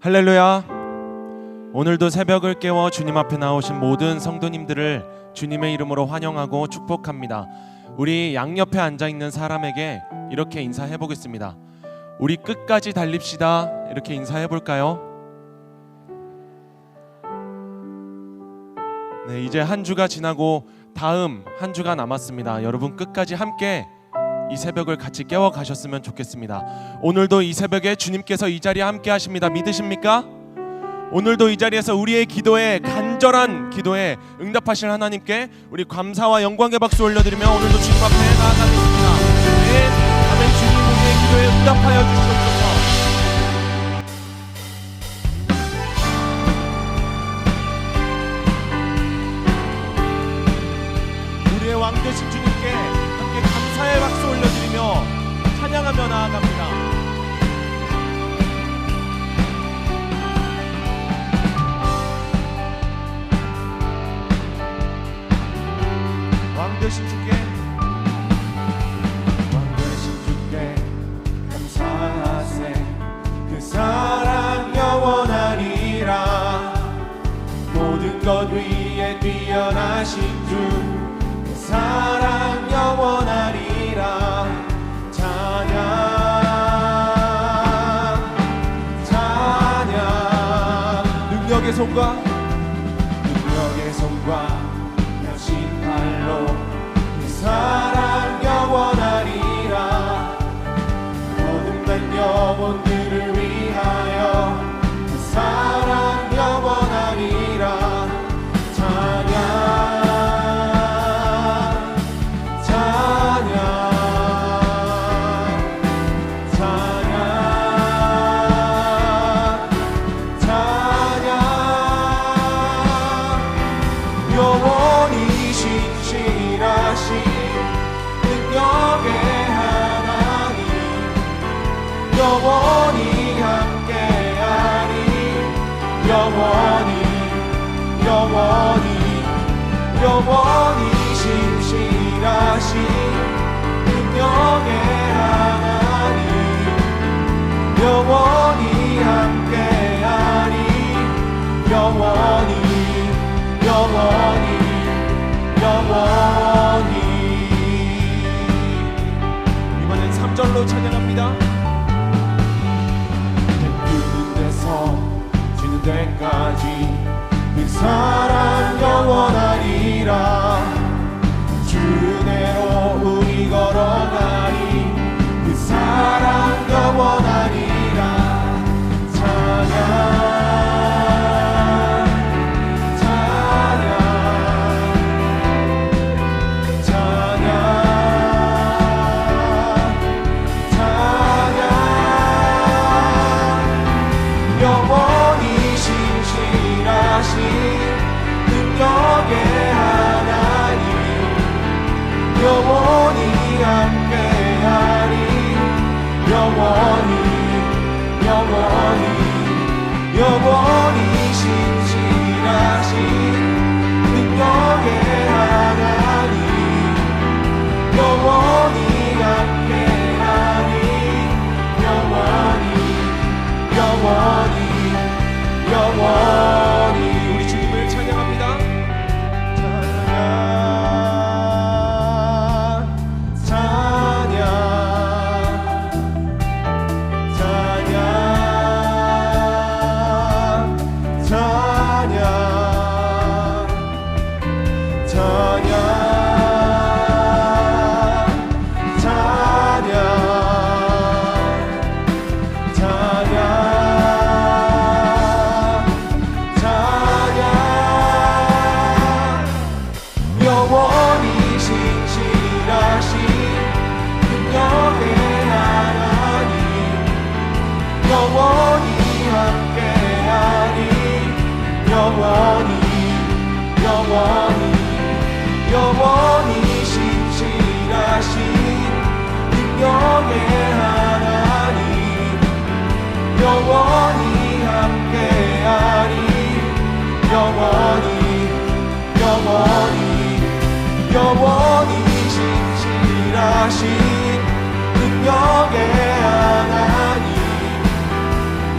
할렐루야. 오늘도 새벽을 깨워 주님 앞에 나오신 모든 성도님들을 주님의 이름으로 환영하고 축복합니다. 우리 양옆에 앉아있는 사람에게 이렇게 인사해 보겠습니다. 우리 끝까지 달립시다. 이렇게 인사해 볼까요? 네, 이제 한 주가 지나고 다음 한 주가 남았습니다. 여러분 끝까지 함께 이 새벽을 같이 깨워 가셨으면 좋겠습니다. 오늘도 이 새벽에 주님께서 이 자리에 함께 하십니다. 믿으십니까? 오늘도 이 자리에서 우리의 기도에, 간절한 기도에 응답하실 하나님께 우리 감사와 영광의 박수 올려드리며 오늘도 주님 앞에 나아가겠습니다. 네, 아멘. 주님 우리의 기도에 응답하여 주시옵소서. 우리의 왕 되신 주님께 함께 감사의 박수 올려드리며 찬양하며 나아갑니다. 왕 되신 주께, 왕 되신 주께 감사하세. 그 사랑 영원하리라. 모든 것 위에 뛰어나신 주 그 사랑 영원하리라. 찬양 찬양. 능력의 손과 능력의 손과 여신 팔로 그 사랑 영원하리라. 거듭난 영혼들을 위하여 그 사랑 영원하리라. 찬양 찬양 찬양 찬양. 영원히 신실하신 능력의 하나님, 영원히 함께하리. 영원히 신실하신 능력의 하나님, 영원히 함께하리. 영원히 이번엔 3절로 찬양합니다. 주는 데서 주는 데까지 그 사랑 영원하리라. 주대로 우리 걸어가리. 그 사랑 영원하리라. 찬양 영원히 신실하신 능력의 하나님, 영원히 함께하리. 영원히 신실하신 능력의 하나님, 영원히 함께하리. 영원히 우리 주님을 찬양합니다. 영원히 신실하신 능력의 하나님, 영원히 함께하리. 영원히 신실하신 능력의 하나님, 영원히 함께하리. 영원히 신실하신 능력의 하나님,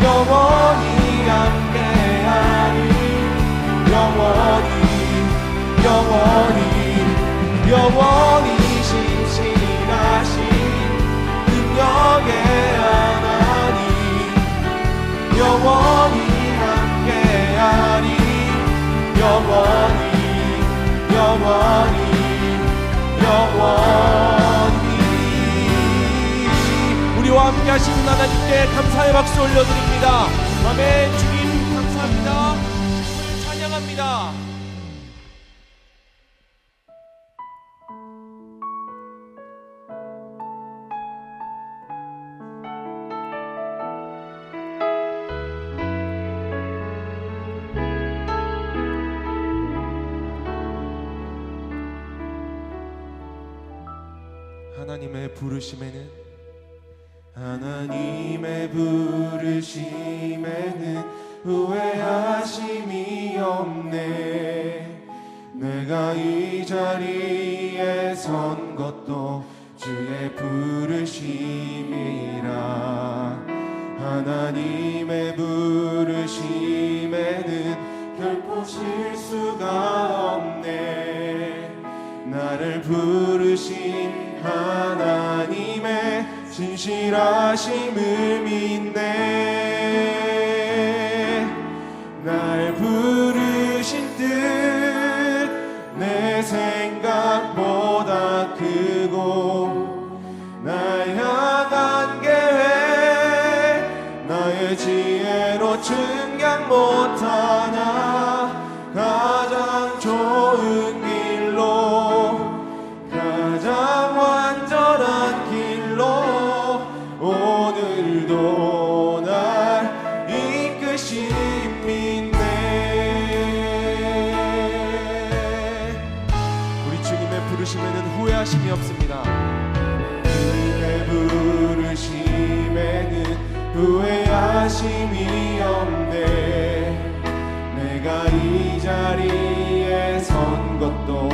영원히 영원히 함께하리 영원히 영원히 영원히 우리와 함께 하시는 하나님께 감사의 박수 올려드립니다. 아멘. 주님 감사합니다. 주님을 찬양합니다. 하나님의 부르심에는 후회하심이 없네. 내가 이 자리에 선 것도 주의 부르심이라. 하나님의 부르심에는 결코 실수가 없네. 나를 부르신 하나님의 진실하심을 믿네. 날 부르신 뜻 내 생각보다 크고 날 향한 계획 나의 지혜로 측량 못하나 가장 좋은 길로 가장 완전한 길로 오늘도 날 이끄십니다. 우리 주님의 부르심에는 후회하심이 없습니다. 주님의 부르심에는 후회하심이 없네. 내가 이 자리에 선 것도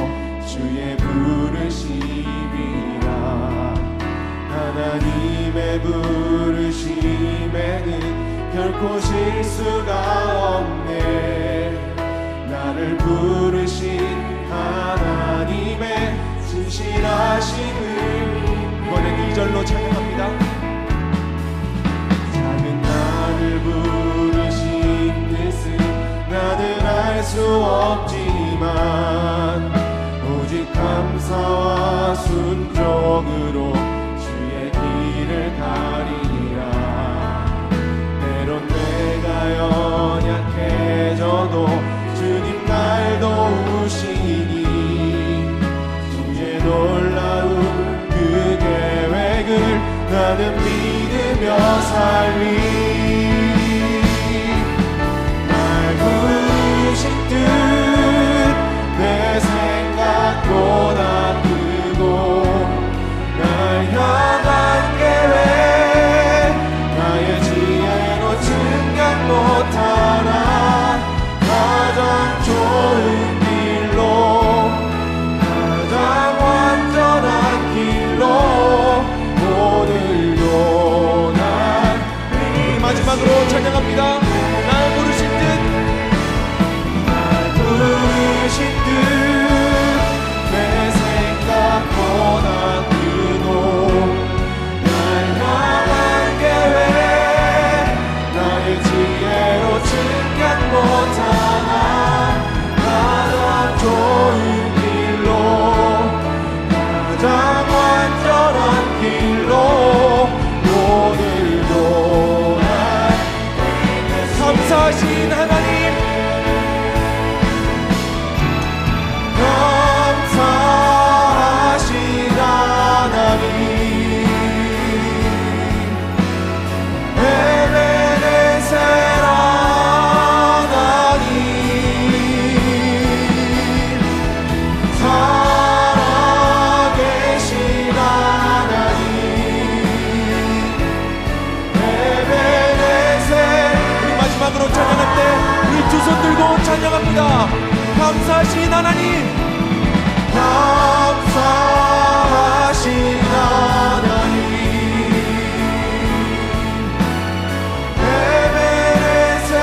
주의 부르심이라. 하나님의 부르심에는 결코 실수가 없네. 나를 부르신 하나님의 진실하심을 이번엔 2절로 찬양합니다. 작은 나를 부르신 뜻은 나는 알 수 없지만 오직 감사와 순종으로 주의 길을 가리라. 때론 내가 연약해져도 주님 날 도우시니 주의 놀라운 그 계획을 나는 믿으며 살리. 날 부르신 뜻 내 생각보다 크고 날 향한 계획 나의 지혜로 측량 못하나 가장 좋은 길로 가장 완전한 길로 오늘도 날 마지막으로 찬양합니다. 날 부르신 뜻 부르신 뜻 내 생각보다 크고 날 향한 계획 나의 지혜로 측량 못하나 가장 좋은 길로 가장 완전한 길로 오늘도 날 감사하신 하나님 감사하신 하나님 에베네셀 하나님 살아계신 하나님 에베네셀. 우리 마지막으로 찬양할 때 우리 두 손 들고 찬양합니다. 감사하신 하나님 감사하신 하나님 에베네셀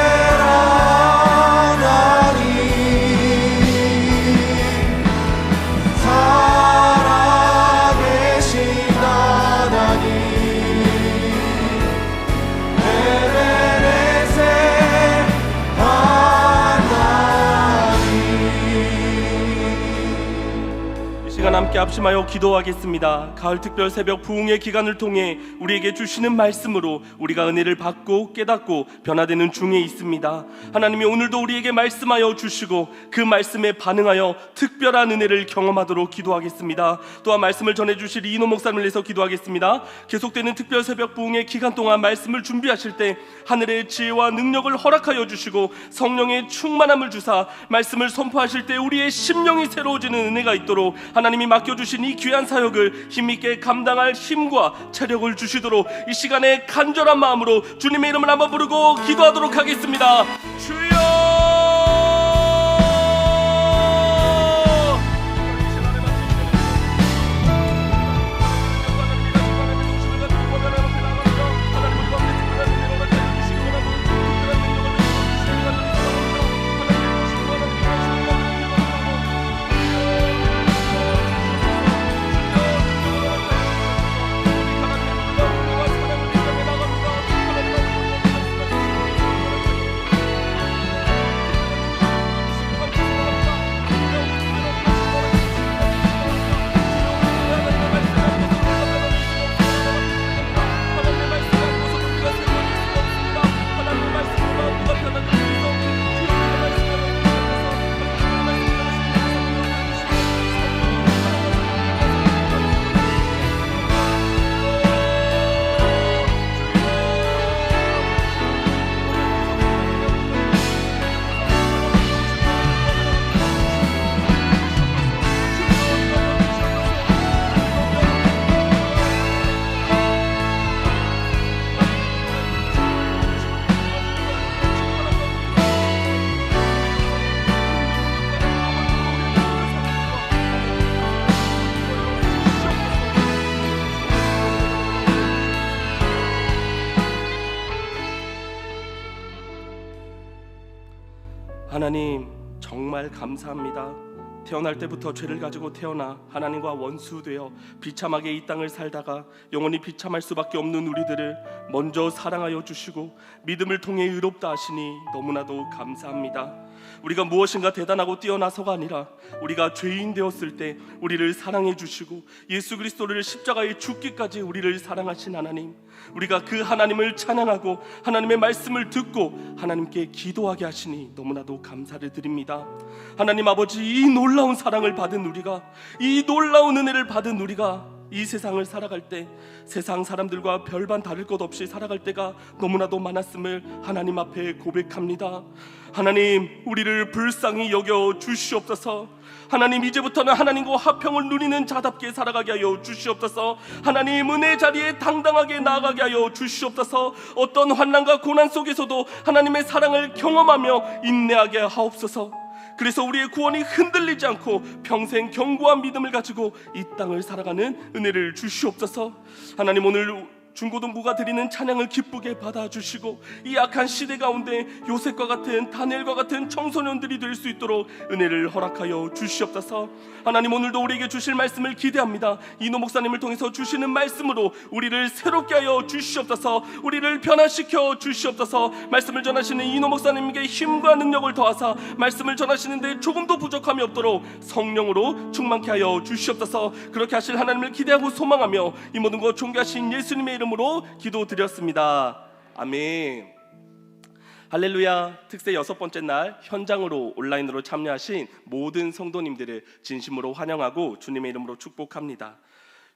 하나님 살아계신 하나님 에베네셀 함께 합심하여 기도하겠습니다. 가을 특별 새벽 부흥의 기간을 통해 우리에게 주시는 말씀으로 우리가 은혜를 받고 깨닫고 변화되는 중에 있습니다. 하나님이 오늘도 우리에게 말씀하여 주시고 그 말씀에 반응하여 특별한 은혜를 경험하도록 기도하겠습니다. 또한 말씀을 전해주실 이인호 목사님을 위해서 기도하겠습니다. 계속되는 특별 새벽 부흥의 기간 동안 말씀을 준비하실 때 하늘의 지혜와 능력을 허락하여 주시고 성령의 충만함을 주사 말씀을 선포하실 때 우리의 심령이 새로워지는 은혜가 있도록 하나님이 맡겨주신 이 귀한 사역을 힘있게 감당할 힘과 체력을 주시도록 이 시간에 간절한 마음으로 주님의 이름을 한번 부르고 기도하도록 하겠습니다. 주여! 하나님 정말 감사합니다. 태어날 때부터 죄를 가지고 태어나 하나님과 원수되어 비참하게 이 땅을 살다가 영원히 비참할 수밖에 없는 우리들을 먼저 사랑하여 주시고 믿음을 통해 의롭다 하시니 너무나도 감사합니다. 우리가 무엇인가 대단하고 뛰어나서가 아니라 우리가 죄인 되었을 때 우리를 사랑해 주시고 예수 그리스도를 십자가에 죽기까지 우리를 사랑하신 하나님, 우리가 그 하나님을 찬양하고 하나님의 말씀을 듣고 하나님께 기도하게 하시니 너무나도 감사를 드립니다. 하나님 아버지, 이 놀라운 사랑을 받은 우리가, 이 놀라운 은혜를 받은 우리가 이 세상을 살아갈 때 세상 사람들과 별반 다를 것 없이 살아갈 때가 너무나도 많았음을 하나님 앞에 고백합니다. 하나님, 우리를 불쌍히 여겨 주시옵소서. 하나님, 이제부터는 하나님과 화평을 누리는 자답게 살아가게 하여 주시옵소서. 하나님, 은혜 자리에 당당하게 나아가게 하여 주시옵소서. 어떤 환난과 고난 속에서도 하나님의 사랑을 경험하며 인내하게 하옵소서. 그래서 우리의 구원이 흔들리지 않고 평생 견고한 믿음을 가지고 이 땅을 살아가는 은혜를 주시옵소서. 하나님, 오늘 중고등부가 드리는 찬양을 기쁘게 받아주시고 이 악한 시대 가운데 요셉과 같은 다니엘과 같은 청소년들이 될 수 있도록 은혜를 허락하여 주시옵소서. 하나님, 오늘도 우리에게 주실 말씀을 기대합니다. 이노 목사님을 통해서 주시는 말씀으로 우리를 새롭게 하여 주시옵소서. 우리를 변화시켜 주시옵소서. 말씀을 전하시는 이노 목사님에게 힘과 능력을 더하사 말씀을 전하시는데 조금도 부족함이 없도록 성령으로 충만케 하여 주시옵소서. 그렇게 하실 하나님을 기대하고 소망하며 이 모든 것 존귀하신 예수님의 이름으로 기도드렸습니다. 아멘. 할렐루야. 특세 6번째 날 현장으로 온라인으로 참여하신 모든 성도님들을 진심으로 환영하고 주님의 이름으로 축복합니다.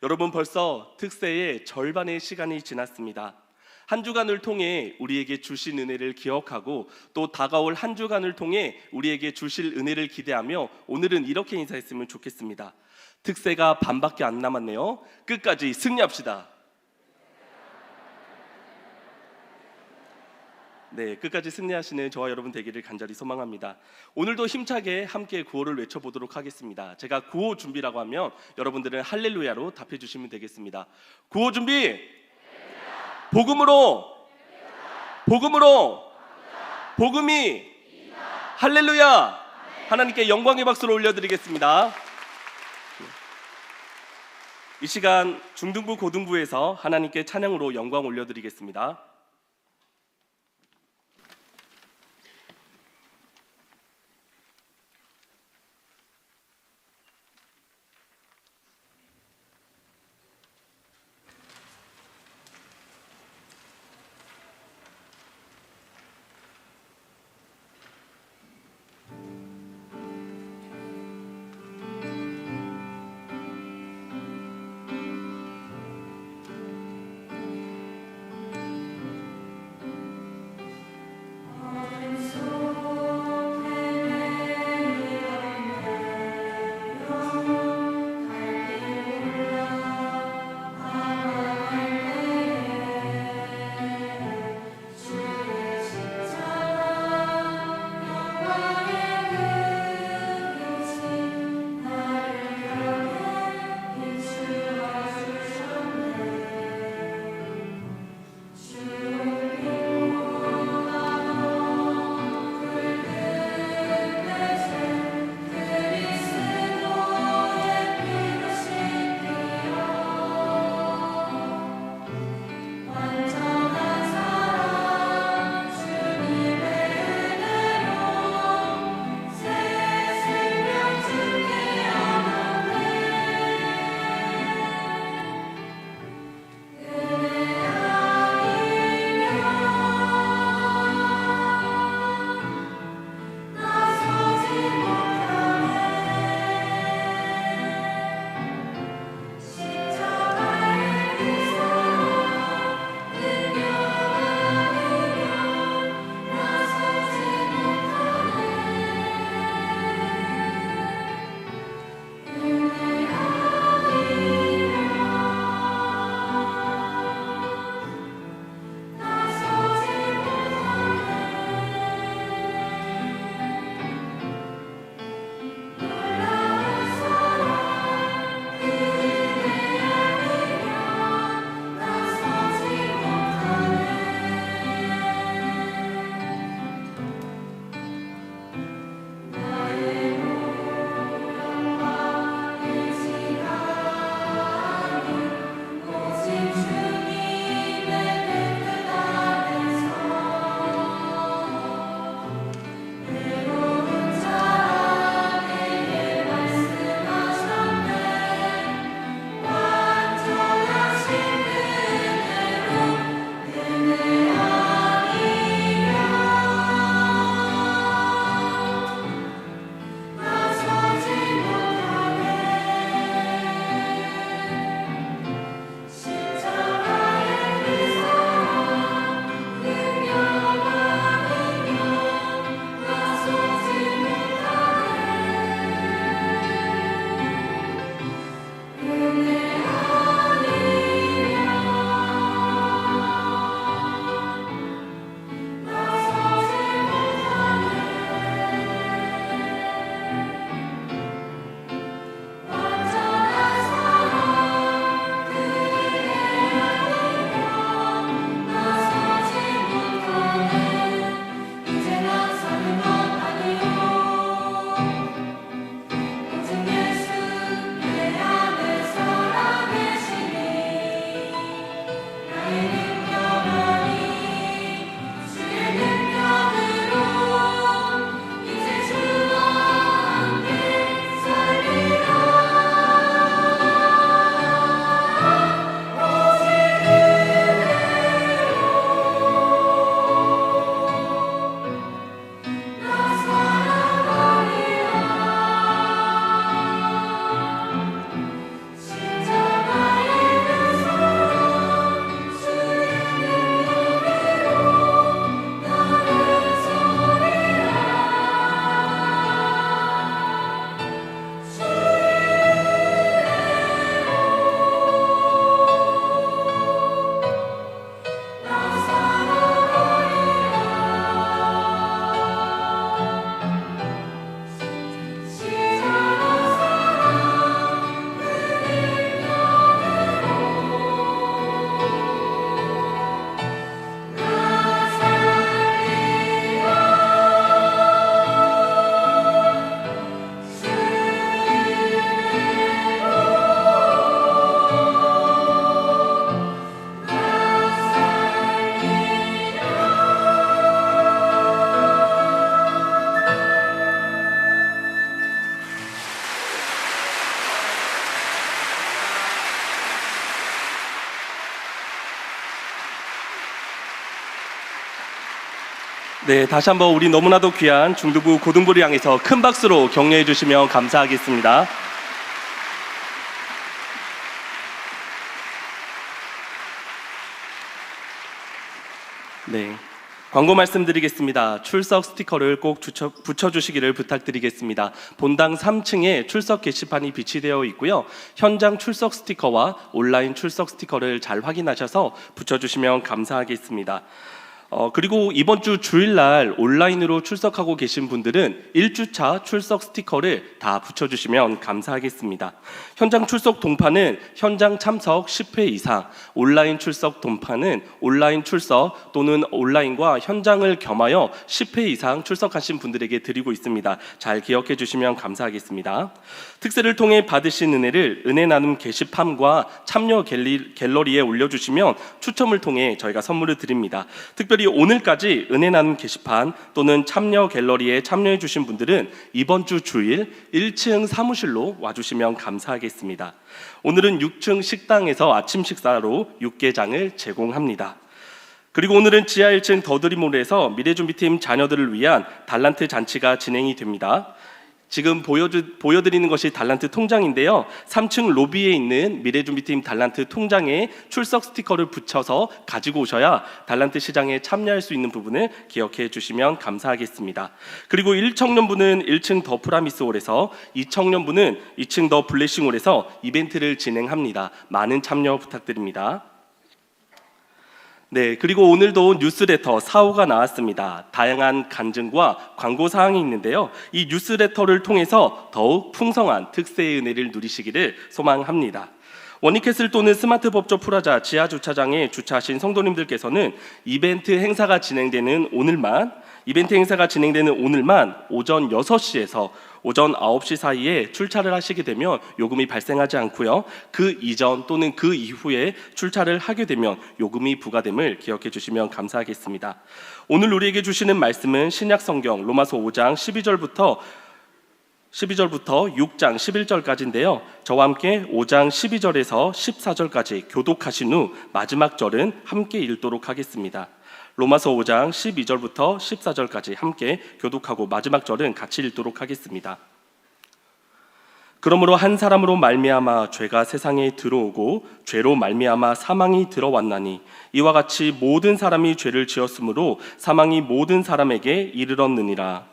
여러분, 벌써 특세의 절반의 시간이 지났습니다. 한 주간을 통해 우리에게 주신 은혜를 기억하고 또 다가올 한 주간을 통해 우리에게 주실 은혜를 기대하며 오늘은 이렇게 인사했으면 좋겠습니다. 특세가 반밖에 안 남았네요. 끝까지 승리합시다. 네, 끝까지 승리하시는 저와 여러분 되기를 간절히 소망합니다. 오늘도 힘차게 함께 구호를 외쳐보도록 하겠습니다. 제가 구호 준비라고 하면 여러분들은 할렐루야로 답해 주시면 되겠습니다. 구호 준비! 복음으로! 복음으로! 복음이! 할렐루야! 하나님께 영광의 박수를 올려드리겠습니다. 이 시간 중등부 고등부에서 하나님께 찬양으로 영광 올려드리겠습니다. 네, 다시 한번 우리 너무나도 귀한 중등부 고등부를 향해서 큰 박수로 격려해 주시면 감사하겠습니다. 네, 광고 말씀드리겠습니다. 출석 스티커를 꼭 붙여주시기를 부탁드리겠습니다. 본당 3층에 출석 게시판이 비치되어 있고요. 현장 출석 스티커와 온라인 출석 스티커를 잘 확인하셔서 붙여주시면 감사하겠습니다. 그리고 이번 주 주일날 온라인으로 출석하고 계신 분들은 1주차 출석 스티커를 다 붙여주시면 감사하겠습니다. 현장 출석 동파는 현장 참석 10회 이상, 온라인 출석 동파는 온라인 출석 또는 온라인과 현장을 겸하여 10회 이상 출석하신 분들에게 드리고 있습니다. 잘 기억해 주시면 감사하겠습니다. 특세를 통해 받으신 은혜를 은혜 나눔 게시판과 참여 갤러리에 올려주시면 추첨을 통해 저희가 선물을 드립니다. 특별히 오늘까지 은혜 나눔 게시판 또는 참여 갤러리에 참여해 주신 분들은 이번 주 주일 1층 사무실로 와주시면 감사하겠습니다. 오늘은 6층 식당에서 아침 식사로 육개장을 제공합니다. 그리고 오늘은 지하 1층 더드림몰에서 미래준비팀 자녀들을 위한 달란트 잔치가 진행이 됩니다. 지금 보여드리는 것이 달란트 통장인데요. 3층 로비에 있는 미래준비팀 달란트 통장에 출석 스티커를 붙여서 가지고 오셔야 달란트 시장에 참여할 수 있는 부분을 기억해 주시면 감사하겠습니다. 그리고 1청년부는 1층 더 프라미스홀에서, 2청년부는 2층 더 블레싱홀에서 이벤트를 진행합니다. 많은 참여 부탁드립니다. 네, 그리고 오늘도 뉴스레터 4호가 나왔습니다. 다양한 간증과 광고 사항이 있는데요. 이 뉴스레터를 통해서 더욱 풍성한 특세의 은혜를 누리시기를 소망합니다. 원니캐슬 또는 스마트 법조 프라자 지하 주차장에 주차하신 성도님들께서는 이벤트 행사가 진행되는 오늘만 오전 6시에서 오전 9시 사이에 출차를 하시게 되면 요금이 발생하지 않고요. 그 이전 또는 그 이후에 출차를 하게 되면 요금이 부과됨을 기억해 주시면 감사하겠습니다. 오늘 우리에게 주시는 말씀은 신약성경 로마서 5장 12절부터 6장 11절까지인데요. 저와 함께 5장 12절에서 14절까지 교독하신 후 마지막 절은 함께 읽도록 하겠습니다. 로마서 5장 12절부터 14절까지 함께 교독하고 마지막 절은 같이 읽도록 하겠습니다. 그러므로 한 사람으로 말미암아 죄가 세상에 들어오고 죄로 말미암아 사망이 들어왔나니 이와 같이 모든 사람이 죄를 지었으므로 사망이 모든 사람에게 이르렀느니라.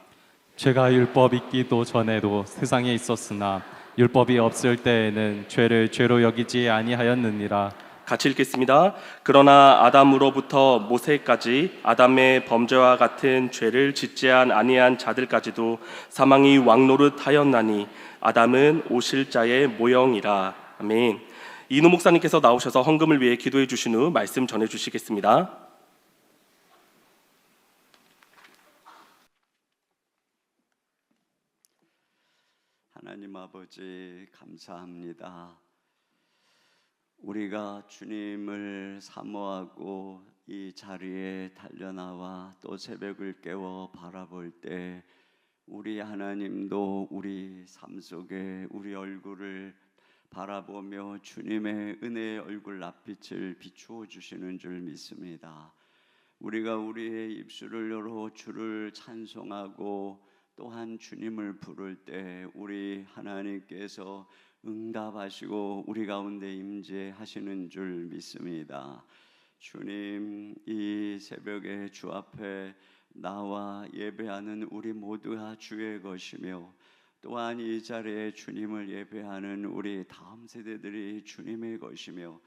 죄가 율법 있기도 전에도 세상에 있었으나 율법이 없을 때에는 죄를 죄로 여기지 아니하였느니라. 같이 읽겠습니다. 그러나 아담으로부터 모세까지 아담의 범죄와 같은 죄를 짓지 아니한 자들까지도 사망이 왕노릇하였나니 아담은 오실 자의 모형이라. 아멘. 이노 목사님께서 나오셔서 헌금을 위해 기도해 주신 후 말씀 전해 주시겠습니다. 하나님 아버지 감사합니다. 우리가 주님을 사모하고 이 자리에 달려나와 또 새벽을 깨워 바라볼 때 우리 하나님도 우리 삶 속에 우리 얼굴을 바라보며 주님의 은혜의 얼굴 낯빛을 비추어 주시는 줄 믿습니다. 우리가 우리의 입술을 열어 주를 찬송하고 또한 주님을 부를 때 우리 하나님께서 응답하시고 우리 가운데 임재하시는 줄 믿습니다. 주님, 이 새벽에 주 앞에 나와 예배하는 우리 모두가 주의 것이며 또한 이 자리에 주님을 예배하는 우리 다음 세대들이 주님의 것이며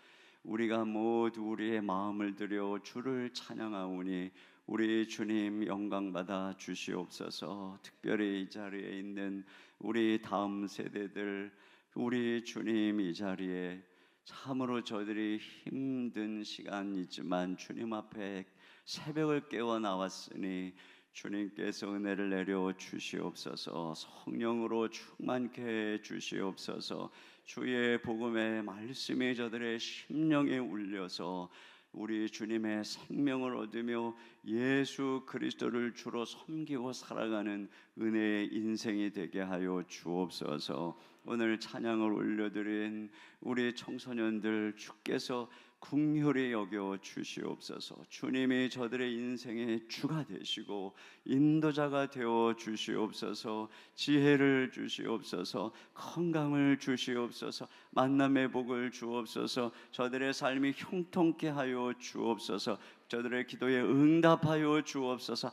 우리가 모두 우리의 마음을 들여 주를 찬양하오니 우리 주님 영광받아 주시옵소서. 특별히 이 자리에 있는 우리 다음 세대들, 우리 주님 이 자리에 참으로 저들이 힘든 시간이지만 주님 앞에 새벽을 깨워 나왔으니 주님께서 은혜를 내려 주시옵소서. 성령으로 충만케 해 주시옵소서. 주의 복음의 말씀이 저들의 심령에 울려서 우리 주님의 생명을 얻으며 예수 그리스도를 주로 섬기고 살아가는 은혜의 인생이 되게 하여 주옵소서. 오늘 찬양을 올려드린 우리 청소년들 주께서 긍휼히 여겨 주시옵소서. 주님이 저들의 인생의 주가 되시고 인도자가 되어 주시옵소서. 지혜를 주시옵소서. 건강을 주시옵소서. 만남의 복을 주옵소서. 저들의 삶이 형통케 하여 주옵소서. 저들의 기도에 응답하여 주옵소서.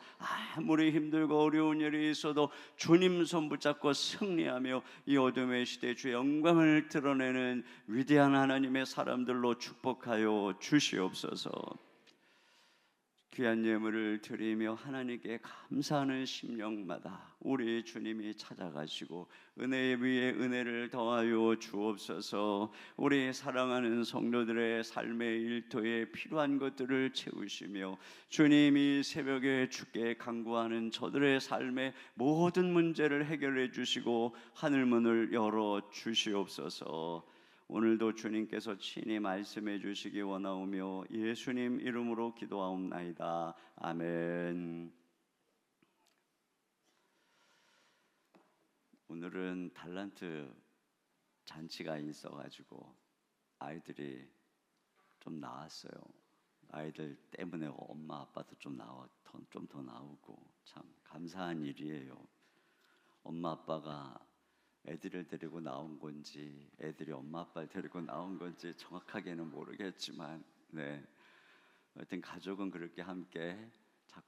아무리 힘들고 어려운 일이 있어도 주님 손 붙잡고 승리하며 이 어둠의 시대에 주의 영광을 드러내는 위대한 하나님의 사람들로 축복하여 주시옵소서. 귀한 예물을 드리며 하나님께 감사하는 심령마다 우리 주님이 찾아가시고 은혜 위에 은혜를 더하여 주옵소서. 우리 사랑하는 성도들의 삶의 일터에 필요한 것들을 채우시며 주님이 새벽에 주께 간구하는 저들의 삶의 모든 문제를 해결해 주시고 하늘문을 열어 주시옵소서. 오늘도 주님께서 친히 말씀해 주시기 원하오며 예수님 이름으로 기도하옵나이다. 아멘. 오늘은 달란트 잔치가 있어가지고 아이들이 좀 나왔어요. 아이들 때문에 엄마 아빠도 좀 더 나오고 참 감사한 일이에요. 엄마 아빠가 애들을 데리고 나온 건지 애들이 엄마 아빠를 데리고 나온 건지 정확하게는 모르겠지만 하여튼 가족은 그렇게 함께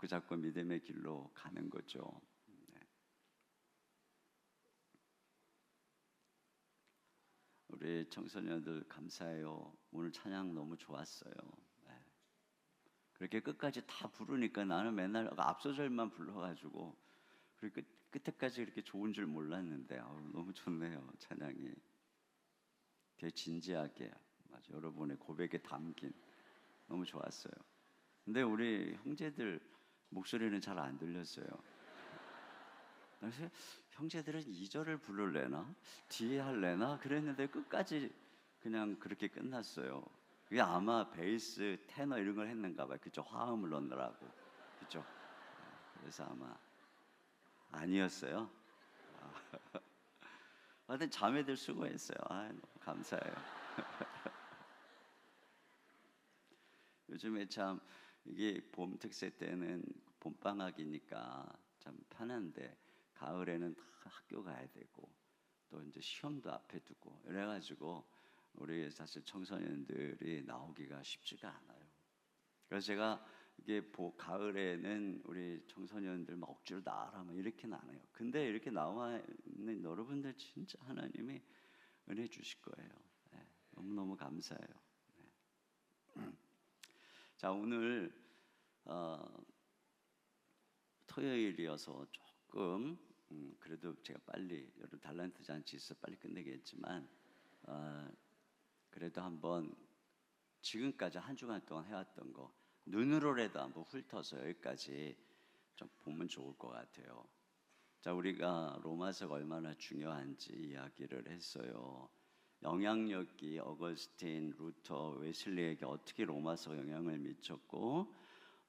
자꾸 믿음의 길로 가는 거죠. 우리 청소년들 감사해요. 오늘 찬양 너무 좋았어요. 그렇게 끝까지 다 부르니까 나는 맨날 앞소절만 불러가지고 그리고 끝에까지 이렇게 좋은 줄 몰랐는데 너무 좋네요. 찬양이 되게 진지하게 여러분의 고백에 담긴 너무 좋았어요. 근데 우리 형제들 목소리는 잘 안 들렸어요. 그래서 형제들은 2절을 부를래나 뒤에 할래나 그랬는데 끝까지 그냥 그렇게 끝났어요. 이게 아마 베이스, 테너 이런 걸 했는가 봐요. 그죠? 화음을 넣느라고. 그죠? 그래서 아마 아니었어요. 하여튼 자매들 수고했어요. 너무 감사해요. 요즘에 참 이게 봄 특세 때는 봄방학이니까 참 편한데 가을에는 다 학교 가야 되고 또 이제 시험도 앞에 두고 이래가지고 우리 사실 청소년들이 나오기가 쉽지가 않아요. 그래서 제가 이게 가을에는 우리 청소년들 막 억지로 나와라 이렇게는 안 해요. 근데 이렇게 나와 있는 여러분들 진짜 하나님이 은혜 주실 거예요. 너무너무 감사해요. 자, 오늘 토요일이어서 조금 그래도 제가 빨리 여러분 달란트 잔치 있어 빨리 끝내겠지만 그래도 한번 지금까지 한 주간 동안 해왔던 거 눈으로라도 한번 훑어서 여기까지 좀 보면 좋을 것 같아요. 자, 우리가 로마서가 얼마나 중요한지 이야기를 했어요. 영향력이 어거스틴, 루터, 웨슬리에게 어떻게 로마서 영향을 미쳤고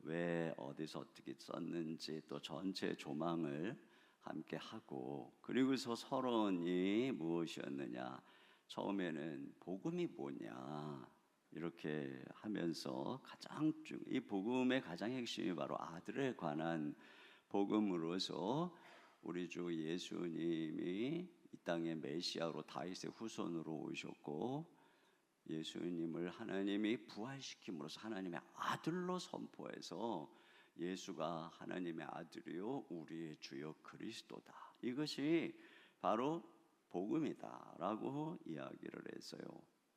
왜 어디서 어떻게 썼는지 또 전체 조망을 함께 하고 그리고서 서론이 무엇이었느냐 처음에는 복음이 뭐냐 이렇게 하면서 이 복음의 가장 핵심이 바로 아들에 관한 복음으로서 우리 주 예수님이 이 땅의 메시아로 다윗의 후손으로 오셨고 예수님을 하나님이 부활시킴으로써 하나님의 아들로 선포해서 예수가 하나님의 아들이요 우리의 주요 그리스도다. 이것이 바로 복음이다라고 이야기를 했어요.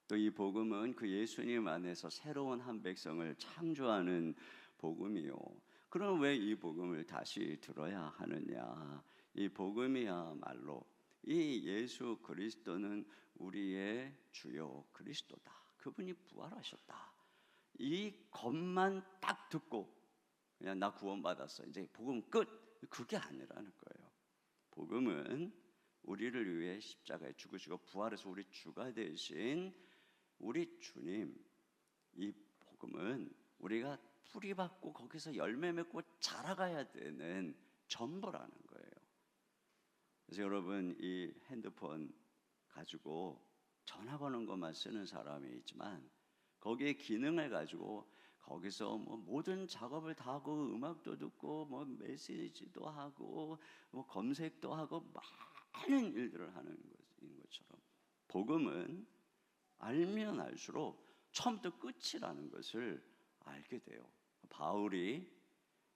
또 이 복음은 그 예수님 안에서 새로운 한 백성을 창조하는 복음이요. 그럼 왜 이 복음을 다시 들어야 하느냐? 이 복음이야말로 이 예수 그리스도는 우리의 주요 그리스도다. 그분이 부활하셨다. 이 것만 딱 듣고 그냥 나 구원받았어. 이제 복음 끝. 그게 아니라는 거예요. 복음은 우리를 위해 십자가에 죽으시고 부활해서 우리 주가 되신 우리 주님. 이 복음은 우리가 뿌리 받고 거기서 열매 맺고 자라가야 되는 전부라는 거예요. 그래서 여러분 이 핸드폰 가지고 전화 거는 것만 쓰는 사람이 있지만 거기에 기능을 가지고 거기서 뭐 모든 작업을 다 하고 음악도 듣고 뭐 메시지도 하고 뭐 검색도 하고 많은 일들을 하는 것인 것처럼 복음은 알면 알수록 처음부터 끝이라는 것을 알게 돼요. 바울이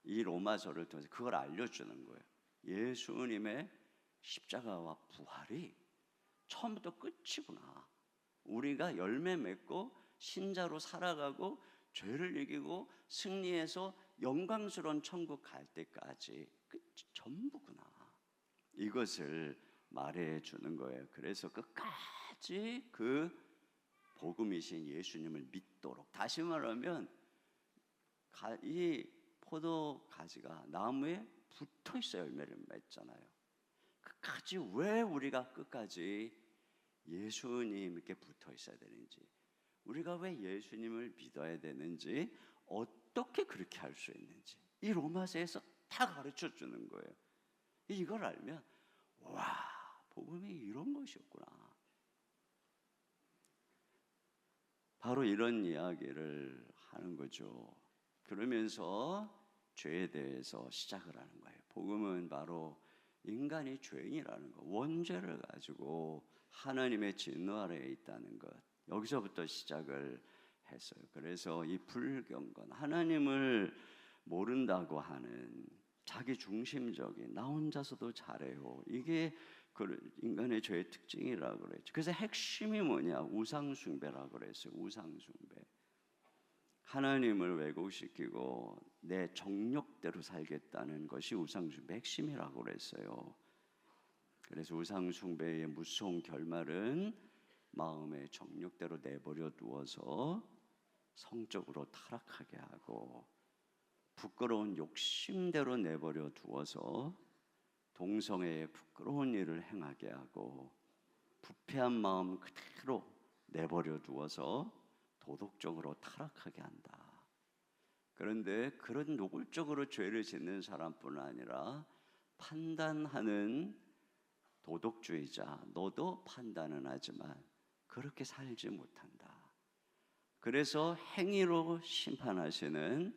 이 로마서를 통해서 그걸 알려주는 거예요. 예수님의 십자가와 부활이 처음부터 끝이구나. 우리가 열매 맺고 신자로 살아가고 죄를 이기고 승리해서 영광스러운 천국 갈 때까지 끝이 전부구나. 이것을 말해주는 거예요. 그래서 끝까지 그 복음이신 예수님을 믿도록, 다시 말하면 이 포도 가지가 나무에 붙어 있어 열매를 맺잖아요. 끝까지 왜 우리가 끝까지 예수님께 붙어 있어야 되는지, 우리가 왜 예수님을 믿어야 되는지, 어떻게 그렇게 할 수 있는지 이 로마서에서 다 가르쳐 주는 거예요. 이걸 알면 와, 복음이 이런 것이었구나. 바로 이런 이야기를 하는 거죠. 그러면서 죄에 대해서 시작을 하는 거예요. 복음은 바로 인간이 죄인이라는 것, 원죄를 가지고 하나님의 진노 아래에 있다는 것, 여기서부터 시작을 했어요. 그래서 이 불경건, 하나님을 모른다고 하는 자기 중심적인 나 혼자서도 잘해요, 이게 인간의 죄의 특징이라고 그랬죠. 그래서 핵심이 뭐냐? 우상숭배라고 그랬어요. 우상숭배. 하나님을 왜곡시키고 내 정욕대로 살겠다는 것이 우상숭배의 핵심이라고 그랬어요. 그래서 우상숭배의 무서운 결말은 마음의 정욕대로 내버려 두어서 성적으로 타락하게 하고, 부끄러운 욕심대로 내버려 두어서 동성애의 부끄러운 일을 행하게 하고, 부패한 마음 그대로 내버려 두어서 도덕적으로 타락하게 한다. 그런데 그런 노골적으로 죄를 짓는 사람뿐 아니라 판단하는 도덕주의자, 너도 판단은 하지만 그렇게 살지 못한다. 그래서 행위로 심판하시는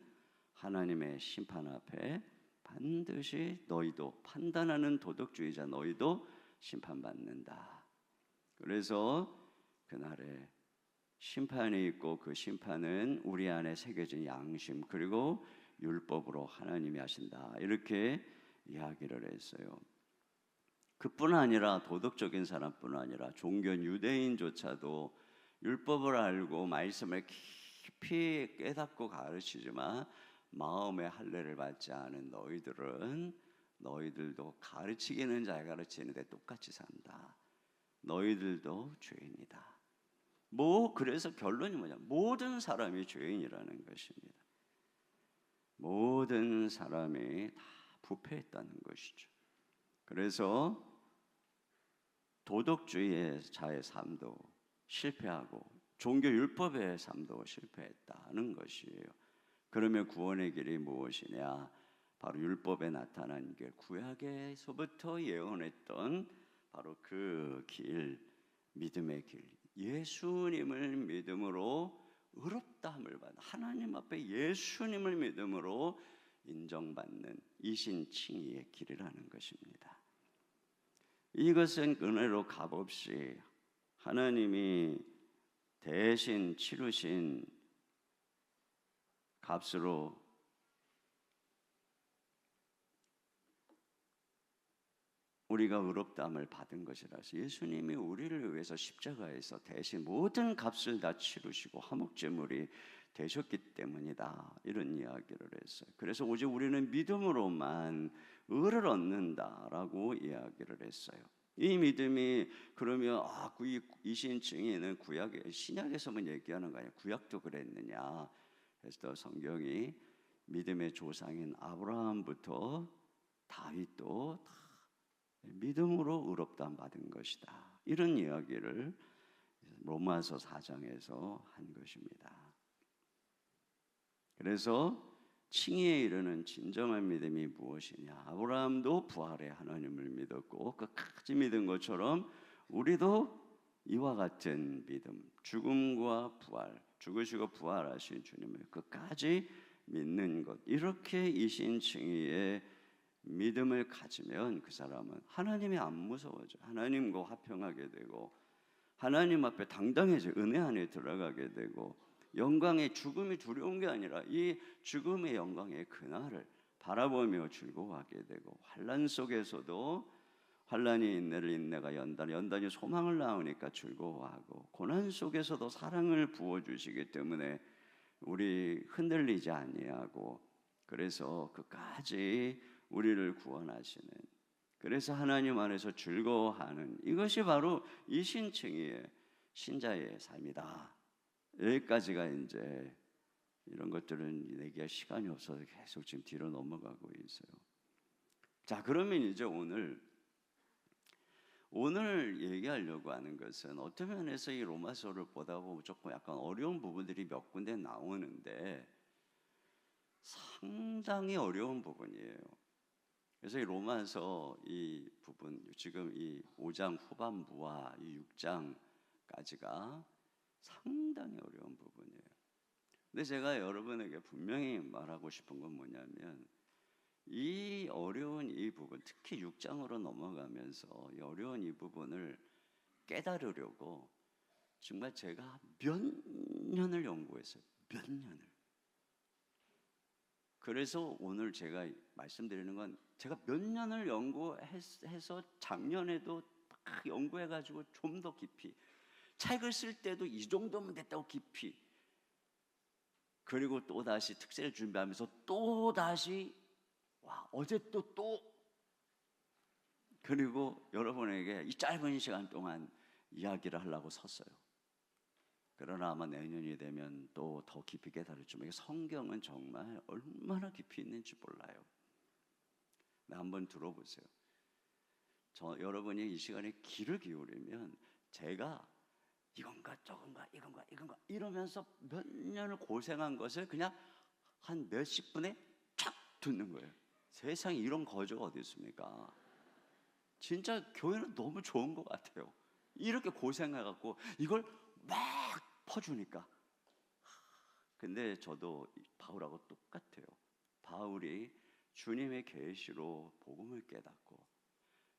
하나님의 심판 앞에 반드시 너희도, 판단하는 도덕주의자 너희도 심판받는다. 그래서 그날에 심판이 있고, 그 심판은 우리 안에 새겨진 양심 그리고 율법으로 하나님이 하신다, 이렇게 이야기를 했어요. 그뿐 아니라 도덕적인 사람뿐 아니라 종교 유대인조차도 율법을 알고 말씀을 깊이 깨닫고 가르치지만 마음의 할례를 받지 않은 너희들도 가르치기는 잘 가르치는데 똑같이 산다. 너희들도 죄인이다. 그래서 결론이 뭐냐? 모든 사람이 죄인이라는 것입니다. 모든 사람이 다 부패했다는 것이죠. 그래서 도덕주의의 자의 삶도 실패하고 종교 율법의 삶도 실패했다는 것이에요. 그러면 구원의 길이 무엇이냐? 바로 율법에 나타난 길, 구약에서부터 예언했던 바로 그 길, 믿음의 길, 예수님을 믿음으로 의롭다함을 받는, 하나님 앞에 예수님을 믿음으로 인정받는 이신칭의의 길이라는 것입니다. 이것은 은혜로 값없이 하나님이 대신 치르신 값으로 우리가 의롭다함을 받은 것이라서, 예수님이 우리를 위해서 십자가에서 대신 모든 값을 다 치르시고 화목제물이 되셨기 때문이다, 이런 이야기를 했어요. 그래서 오직 우리는 믿음으로만 의를 얻는다라고 이야기를 했어요. 이 믿음이 그러면 이신칭의는 신약에서만 얘기하는 거 아니야? 구약도 그랬느냐? 그래서 성경이 믿음의 조상인 아브라함부터 다윗도 다 믿음으로 의롭다함 받은 것이다, 이런 이야기를 로마서 4장에서 한 것입니다. 그래서 칭의에 이르는 진정한 믿음이 무엇이냐? 아브라함도 부활의 하나님을 믿었고 끝까지 믿은 것처럼 우리도 이와 같은 믿음, 죽음과 부활, 죽으시고 부활하신 주님을 끝까지 믿는 것, 이렇게 이신칭의의 믿음을 가지면 그 사람은 하나님이 안 무서워져. 하나님과 화평하게 되고 하나님 앞에 당당해져 은혜 안에 들어가게 되고 영광의 죽음이 두려운 게 아니라 이 죽음의 영광의 그날을 바라보며 즐거워하게 되고 환난 속에서도 환난이 인내를 인내가 연단, 연단이 소망을 낳으니까 즐거워하고 고난 속에서도 사랑을 부어주시기 때문에 우리 흔들리지 아니하고 그래서 끝까지 우리를 구원하시는 그래서 하나님 안에서 즐거워하는 이것이 바로 이신칭의의 신자의 삶이다. 여기까지가 이제 이런 것들은 얘기할 시간이 없어서 계속 지금 뒤로 넘어가고 있어요. 자, 그러면 이제 오늘 얘기하려고 하는 것은 어떤 면에서 이 로마서를 보다 보면 조금 약간 어려운 부분들이 몇 군데 나오는데 상당히 어려운 부분이에요. 그래서 이 로마서 이 부분 지금 이 5장 후반부와 이 6장까지가 상당히 어려운 부분이에요. 근데 제가 여러분에게 분명히 말하고 싶은 건 뭐냐면 이 어려운 이 부분, 특히 6장으로 넘어가면서 이 어려운 이 부분을 깨달으려고 정말 제가 몇 년을 연구했어요. 몇 년을. 그래서 오늘 제가 말씀드리는 건 제가 몇 년을 연구해서 작년에도 딱 연구해가지고 좀 더 깊이 책을 쓸 때도 이 정도면 됐다고 깊이 그리고 또 다시 특세를 준비하면서 또 다시 어제 또 그리고 여러분에게 이 짧은 시간 동안 이야기를 하려고 섰어요. 그러나 아마 내년이 되면 또 더 깊이 깨달을지만 성경은 정말 얼마나 깊이 있는지 몰라요. 한번 들어보세요. 여러분이 이 시간에 귀를 기울이면 제가 이건가 저건가 이건가 이러면서 몇 년을 고생한 것을 그냥 한 몇십 분에 촥 듣는 거예요. 세상에 이런 거저가 어디 있습니까? 진짜 교회는 너무 좋은 것 같아요. 이렇게 고생해갖고 이걸 막 퍼주니까. 근데 저도 바울하고 똑같아요. 바울이 주님의 계시로 복음을 깨닫고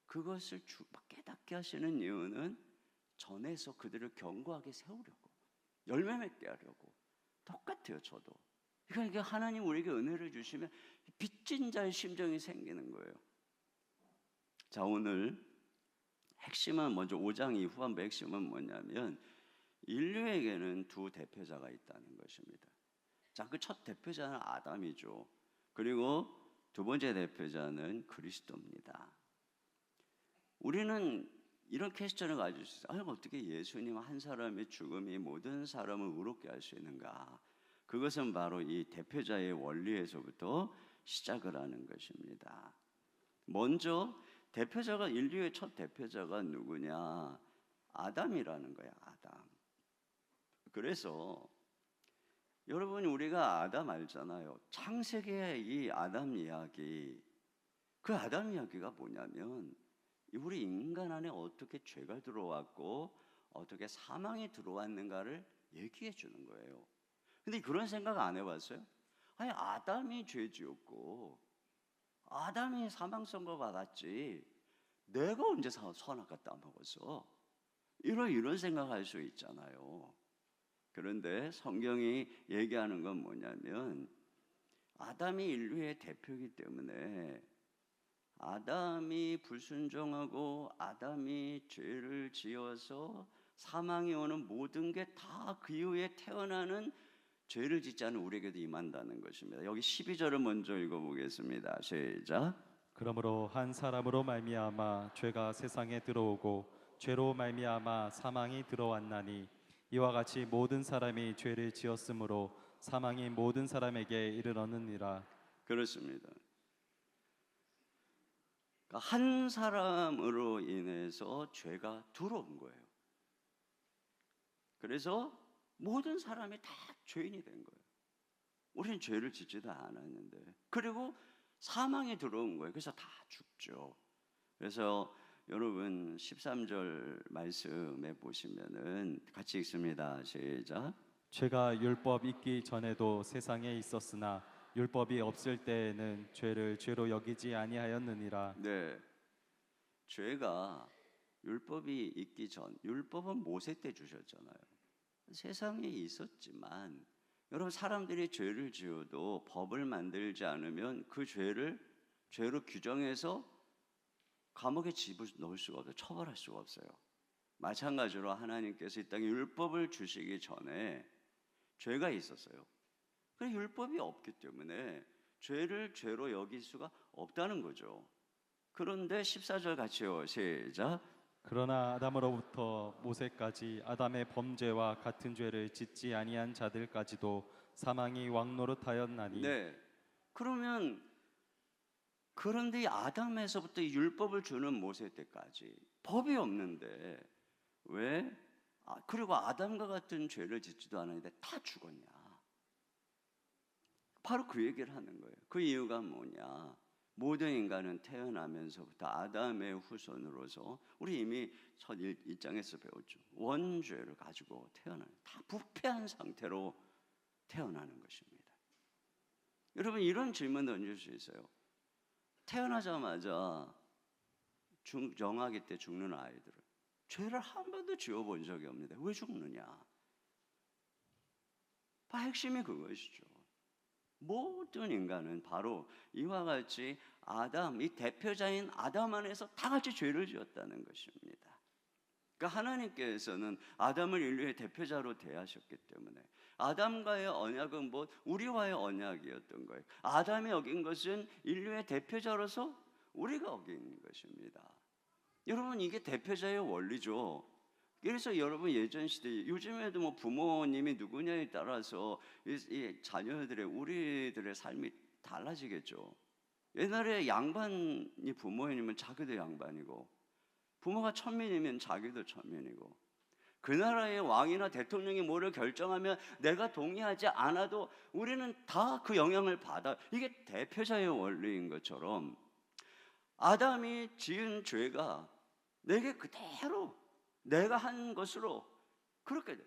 그것을 깨닫게 하시는 이유는 전에서 그들을 견고하게 세우려고 열매 맺게 하려고 똑같아요. 저도. 그러니까 하나님 우리에게 은혜를 주시면 빚진 자의 심정이 생기는 거예요. 자, 오늘 핵심은 먼저 5장 이 후반부 핵심은 뭐냐면 인류에게는 두 대표자가 있다는 것입니다. 자, 그 첫 대표자는 아담이죠. 그리고 두 번째 대표자는 그리스도입니다. 우리는 이런 퀘스천을 가질 수 있어요. 어떻게 예수님 한 사람의 죽음이 모든 사람을 의롭게 할 수 있는가? 그것은 바로 이 대표자의 원리에서부터 시작을 하는 것입니다. 먼저 대표자가 인류의 첫 대표자가 누구냐? 아담이라는 거야. 아담. 그래서 여러분 우리가 아담 알잖아요. 창세기의 이 아담 이야기, 그 아담 이야기가 뭐냐면 우리 인간 안에 어떻게 죄가 들어왔고 어떻게 사망이 들어왔는가를 얘기해 주는 거예요. 근데 그런 생각 안 해봤어요? 아니 아담이 죄 지었고 아담이 사망 선고 받았지 내가 언제 선악 따먹었어? 이런 생각할 수 있잖아요. 그런데 성경이 얘기하는 건 뭐냐면 아담이 인류의 대표이기 때문에 아담이 불순종하고 아담이 죄를 지어서 사망이 오는 모든 게 다 그 이후에 태어나는 죄를 짓지 않은 우리에게도 임한다는 것입니다. 여기 12절을 먼저 읽어보겠습니다. 시작. 그러므로 한 사람으로 말미암아 죄가 세상에 들어오고 죄로 말미암아 사망이 들어왔나니 이와 같이 모든 사람이 죄를 지었으므로 사망이 모든 사람에게 이르렀느니라. 그렇습니다. 그러니까 한 사람으로 인해서 죄가 들어온 거예요. 그래서 모든 사람이 다 죄인이 된 거예요. 우리는 죄를 짓지도 않았는데 그리고 사망이 들어온 거예요. 그래서 다 죽죠. 그래서 여러분 13절 말씀에 보시면은 같이 읽습니다. 시작. 죄가 율법 있기 전에도 세상에 있었으나 율법이 없을 때에는 죄를 죄로 여기지 아니하였느니라. 네, 죄가 율법이 있기 전, 율법은 모세 때 주셨잖아요. 세상에 있었지만 여러분, 사람들이 죄를 지어도 법을 만들지 않으면 그 죄를 죄로 규정해서 감옥에 집어넣을 수가 없어요. 처벌할 수가 없어요. 마찬가지로 하나님께서 이 땅에 율법을 주시기 전에 죄가 있었어요. 그 율법이 없기 때문에 죄를 죄로 여길 수가 없다는 거죠. 그런데 14절 같이요. 시작. 그러나 아담으로부터 모세까지 아담의 범죄와 같은 죄를 짓지 아니한 자들까지도 사망이 왕노릇하였나니. 네. 그러면 그런데 이 아담에서부터 이 율법을 주는 모세 때까지 법이 없는데 왜? 그리고 아담과 같은 죄를 짓지도 않았는데 다 죽었냐? 바로 그 얘기를 하는 거예요. 그 이유가 뭐냐? 모든 인간은 태어나면서부터 아담의 후손으로서 우리 이미 첫 1장에서 배웠죠. 원죄를 가지고 태어나는, 다 부패한 상태로 태어나는 것입니다. 여러분, 이런 질문 던질 수 있어요. 태어나자마자 정아기 때 죽는 아이들을 죄를 한 번도 지어본 적이 없는데 왜 죽느냐? 핵심이 그것이죠. 모든 인간은 바로 이와 같이 아담, 이 대표자인 아담 안에서 다 같이 죄를 지었다는 것입니다. 그러니까 하나님께서는 아담을 인류의 대표자로 대하셨기 때문에 아담과의 언약은 우리와의 언약이었던 거예요. 아담이 어긴 것은 인류의 대표자로서 우리가 어긴 것입니다. 여러분, 이게 대표자의 원리죠. 그래서 여러분, 예전 시대, 요즘에도 부모님이 누구냐에 따라서 이 자녀들의, 우리들의 삶이 달라지겠죠. 옛날에 양반이 부모님은 자기도 양반이고, 부모가 천민이면 자기도 천민이고, 그 나라의 왕이나 대통령이 뭐를 결정하면 내가 동의하지 않아도 우리는 다 그 영향을 받아. 이게 대표자의 원리인 것처럼 아담이 지은 죄가 내게 그대로 내가 한 것으로 그렇게 돼.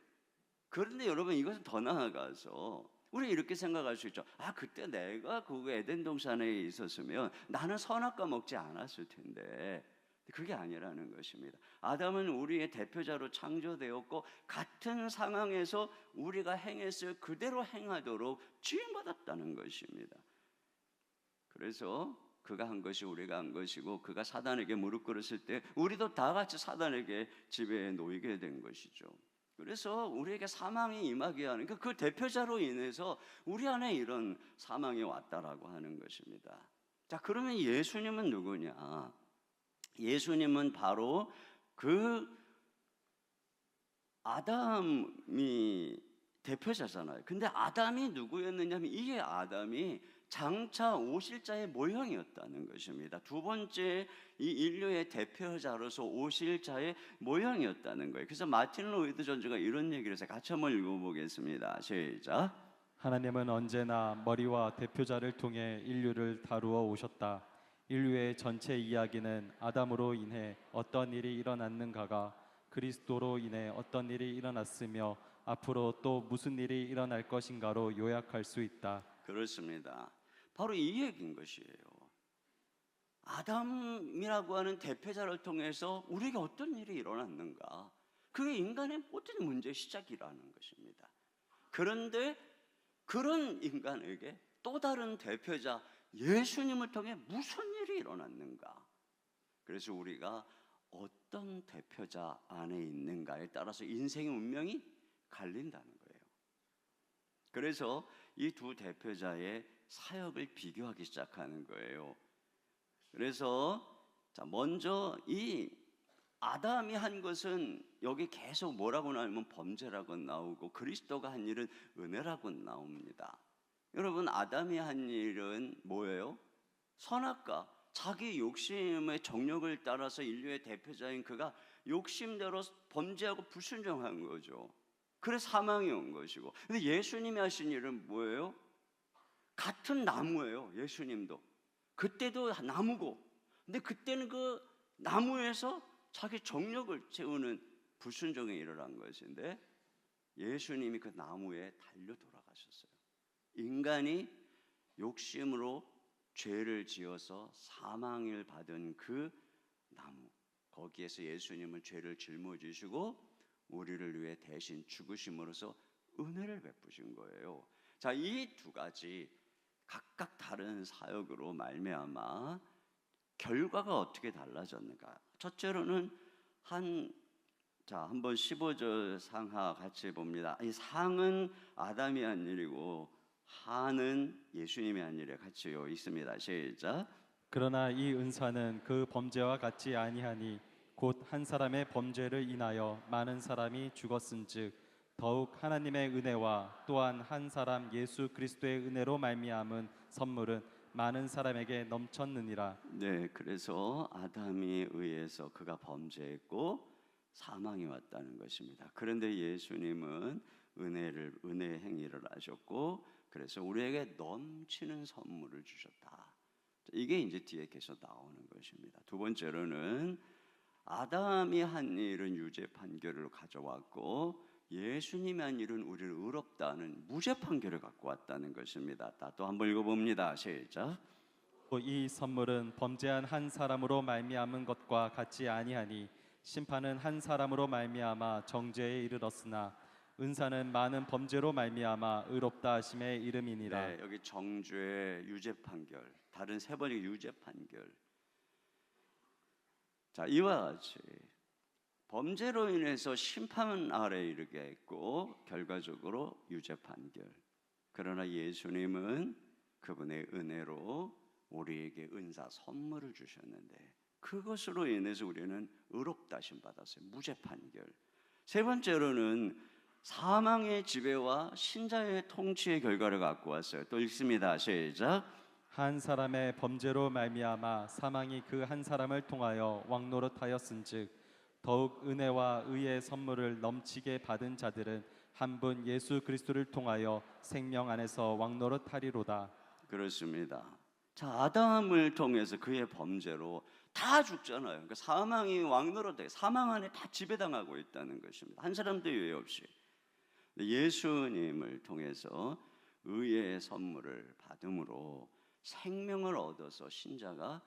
그런데 여러분, 이것은 더 나아가서 우리 이렇게 생각할 수 있죠. 그때 내가 그 에덴 동산에 있었으면 나는 선악과 먹지 않았을 텐데. 그게 아니라는 것입니다. 아담은 우리의 대표자로 창조되었고 같은 상황에서 우리가 행했을 그대로 행하도록 지음받았다는 것입니다. 그래서 그가 한 것이 우리가 한 것이고, 그가 사단에게 무릎 꿇었을 때 우리도 다 같이 사단에게 지배에 놓이게 된 것이죠. 그래서 우리에게 사망이 임하게 하는 그 대표자로 인해서 우리 안에 이런 사망이 왔다라고 하는 것입니다. 자, 그러면 예수님은 누구냐? 예수님은 바로 그 아담이 대표자잖아요. 근데 아담이 누구였느냐면 이게 아담이 장차 오실 자의 모형이었다는 것입니다. 두 번째, 이 인류의 대표자로서 오실 자의 모형이었다는 거예요. 그래서 마틴 로이드 존즈가 이런 얘기를 해서 같이 한번 읽어보겠습니다. 시작. 하나님은 언제나 머리와 대표자를 통해 인류를 다루어 오셨다. 인류의 전체 이야기는 아담으로 인해 어떤 일이 일어났는가가 그리스도로 인해 어떤 일이 일어났으며 앞으로 또 무슨 일이 일어날 것인가로 요약할 수 있다. 그렇습니다. 바로 이 얘기인 것이에요. 아담이라고 하는 대표자를 통해서 우리에게 어떤 일이 일어났는가, 그게 인간의 모든 문제의 시작이라는 것입니다. 그런데 그런 인간에게 또 다른 대표자 예수님을 통해 무슨 일이 일어났는가, 그래서 우리가 어떤 대표자 안에 있는가에 따라서 인생의 운명이 갈린다는 거예요. 그래서 이 두 대표자의 사역을 비교하기 시작하는 거예요. 그래서 먼저 이 아담이 한 것은 여기 계속 뭐라고 나오면 범죄라고 나오고, 그리스도가 한 일은 은혜라고 나옵니다. 여러분, 아담이 한 일은 뭐예요? 선악과, 자기 욕심의 정욕을 따라서 인류의 대표자인 그가 욕심대로 범죄하고 불순종한 거죠. 그래서 사망이 온 것이고, 근데 예수님이 하신 일은 뭐예요? 같은 나무예요. 예수님도 그때도 나무고, 근데 그때는 그 나무에서 자기 정욕을 채우는 불순종에 일어난 것인데, 예수님이 그 나무에 달려 돌아가셨어요. 인간이 욕심으로 죄를 지어서 사망을 받은 그 나무, 거기에서 예수님은 죄를 짊어지시고 우리를 위해 대신 죽으심으로써 은혜를 베푸신 거예요. 자, 이 두 가지 각각 다른 사역으로 말미암아 결과가 어떻게 달라졌는가? 첫째로는 한번 15절 상하 같이 봅니다. 이 상은 아담이 한 일이고 하는 예수님이 한 일에 같이 있습니다. 시작. 그러나 이 은사는 그 범죄와 같지 아니하니 곧 한 사람의 범죄를 인하여 많은 사람이 죽었은즉 더욱 하나님의 은혜와 또한 한 사람 예수 그리스도의 은혜로 말미암은 선물은 많은 사람에게 넘쳤느니라. 네, 그래서 아담에 의해서 그가 범죄했고 사망이 왔다는 것입니다. 그런데 예수님은 은혜 행위를 하셨고 그래서 우리에게 넘치는 선물을 주셨다. 이게 이제 뒤에 계속 나오는 것입니다. 두 번째로는 아담이 한 일은 유죄 판결을 가져왔고 예수님이 한 일은 우리를 의롭다는 무죄 판결을 갖고 왔다는 것입니다. 또 한번 읽어봅니다. 시작. 이 선물은 범죄한 한 사람으로 말미암은 것과 같지 아니하니 심판은 한 사람으로 말미암아 정죄에 이르렀으나 은사는 많은 범죄로 말미암아 의롭다 하심의 이름이니라. 네, 여기 정죄 유죄 판결, 다른 세 번의 유죄 판결. 자, 이와 같이 범죄로 인해서 심판 아래 이르게 했고 결과적으로 유죄 판결. 그러나 예수님은 그분의 은혜로 우리에게 은사 선물을 주셨는데 그것으로 인해서 우리는 의롭다 하심 받았어요. 무죄 판결. 세 번째로는 사망의 지배와 신자의 통치의 결과를 갖고 왔어요. 또 읽습니다. 시작. 한 사람의 범죄로 말미암아 사망이 그 한 사람을 통하여 왕노릇하였은즉 더욱 은혜와 의의 선물을 넘치게 받은 자들은 한 분 예수 그리스도를 통하여 생명 안에서 왕노릇하리로다. 그렇습니다. 자, 아담을 통해서 그의 범죄로 다 죽잖아요. 그러니까 사망이 왕노릇해 사망 안에 다 지배당하고 있다는 것입니다. 한 사람도 예외 없이. 예수님을 통해서 의의 선물을 받음으로 생명을 얻어서 신자가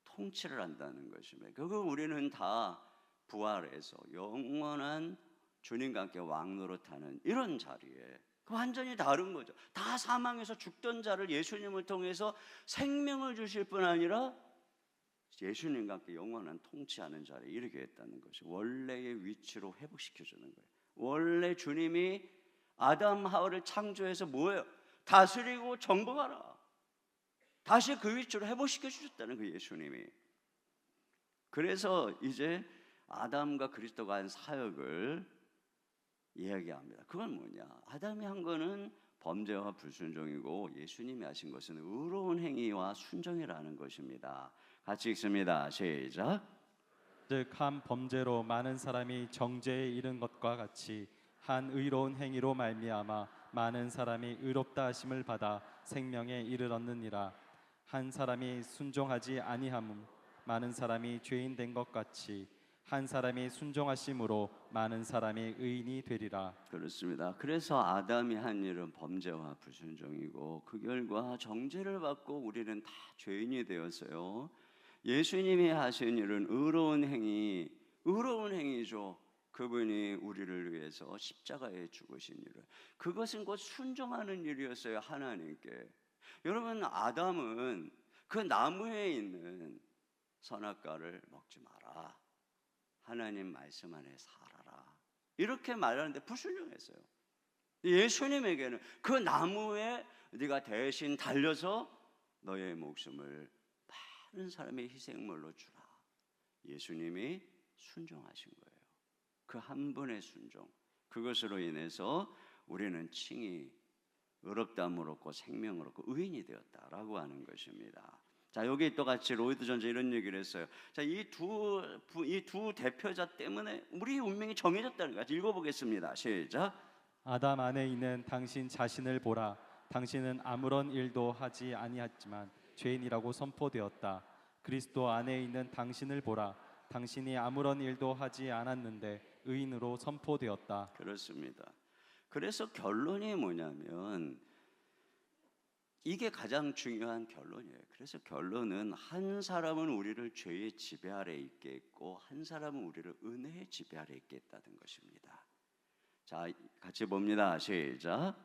통치를 한다는 것입니다. 그거 우리는 다 부활해서 영원한 주님과 함께 왕노릇하는 이런 자리에 완전히 다른 거죠. 다 사망에서 죽던 자를 예수님을 통해서 생명을 주실 뿐 아니라 예수님과 함께 영원한 통치하는 자리에 이르게 했다는 것이 원래의 위치로 회복시켜주는 거예요. 원래 주님이 아담 하와를 창조해서 뭐예요? 다스리고 정복하라. 다시 그 위치로 회복시켜 주셨다는 그 예수님이. 그래서 이제 아담과 그리스도가 한 사역을 이야기합니다. 그건 뭐냐? 아담이 한 거는 범죄와 불순종이고 예수님이 하신 것은 의로운 행위와 순종이라는 것입니다. 같이 읽습니다. 시작. 즉 한 범죄로 많은 사람이 정죄에 이른 것과 같이 한 의로운 행위로 말미암아 많은 사람이 의롭다 하심을 받아 생명에 이르렀느니라. 한 사람이 순종하지 아니함은 많은 사람이 죄인 된 것 같이 한 사람이 순종하심으로 많은 사람이 의인이 되리라. 그렇습니다. 그래서 아담이 한 일은 범죄와 불순종이고 그 결과 정죄를 받고 우리는 다 죄인이 되었어요. 예수님이 하신 일은 의로운 행위죠. 그분이 우리를 위해서 십자가에 죽으신 일을. 그것은 곧 순종하는 일이었어요. 하나님께. 여러분, 아담은 그 나무에 있는 선악과를 먹지 마라. 하나님 말씀 안에 살아라. 이렇게 말하는데 불순종했어요. 예수님에게는 그 나무에 네가 대신 달려서 너의 목숨을 많은 사람의 희생물로 주라. 예수님이 순종하신 거예요. 그 한 분의 순종. 그것으로 인해서 우리는 칭히 의롭다함을 얻고 생명을 얻고 의인이 되었다라고 하는 것입니다. 자, 여기 또 같이 로이드 존즈 이런 얘기를 했어요. 자, 이 두 대표자 때문에 우리 운명이 정해졌다는 거예요. 읽어보겠습니다. 시작. 아담 안에 있는 당신 자신을 보라. 당신은 아무런 일도 하지 아니했지만 죄인이라고 선포되었다. 그리스도 안에 있는 당신을 보라. 당신이 아무런 일도 하지 않았는데 의인으로 선포되었다. 그렇습니다. 그래서 결론이 뭐냐면 이게 가장 중요한 결론이에요. 그래서 결론은 한 사람은 우리를 죄의 지배 아래 있게 했고 한 사람은 우리를 은혜의 지배 아래 있게 했다는 것입니다. 자, 같이 봅니다. 시작.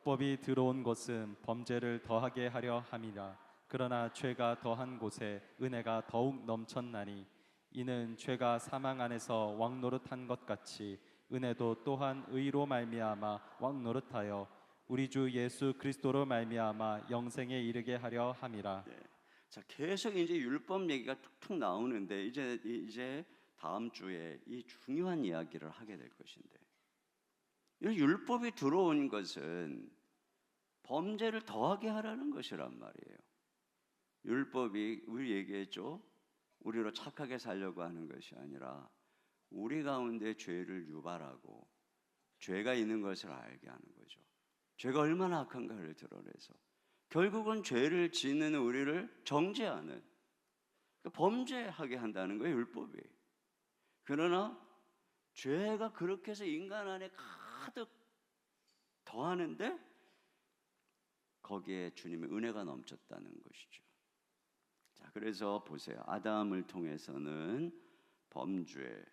법이 들어온 것은 범죄를 더하게 하려 함이라. 그러나 죄가 더한 곳에 은혜가 더욱 넘쳤나니 이는 죄가 사망 안에서 왕노릇한 것 같이 은혜도 또한 의로 말미암아 왕노릇하여 우리 주 예수 그리스도로 말미암아 영생에 이르게 하려 함이라. 자, 계속 이제 율법 얘기가 툭툭 나오는데 이제 다음 주에 이 중요한 이야기를 하게 될 것인데, 이 율법이 들어온 것은 범죄를 더하게 하라는 것이란 말이에요. 율법이 우리 얘기했죠. 우리로 착하게 살려고 하는 것이 아니라 우리 가운데 죄를 유발하고 죄가 있는 것을 알게 하는 거죠. 죄가 얼마나 악한가를 드러내서 결국은 죄를 짓는 우리를 정죄하는, 범죄하게 한다는 거예요, 율법이. 그러나 죄가 그렇게 해서 인간 안에 가득 더하는데 거기에 주님의 은혜가 넘쳤다는 것이죠. 자, 그래서 보세요. 아담을 통해서는 범죄,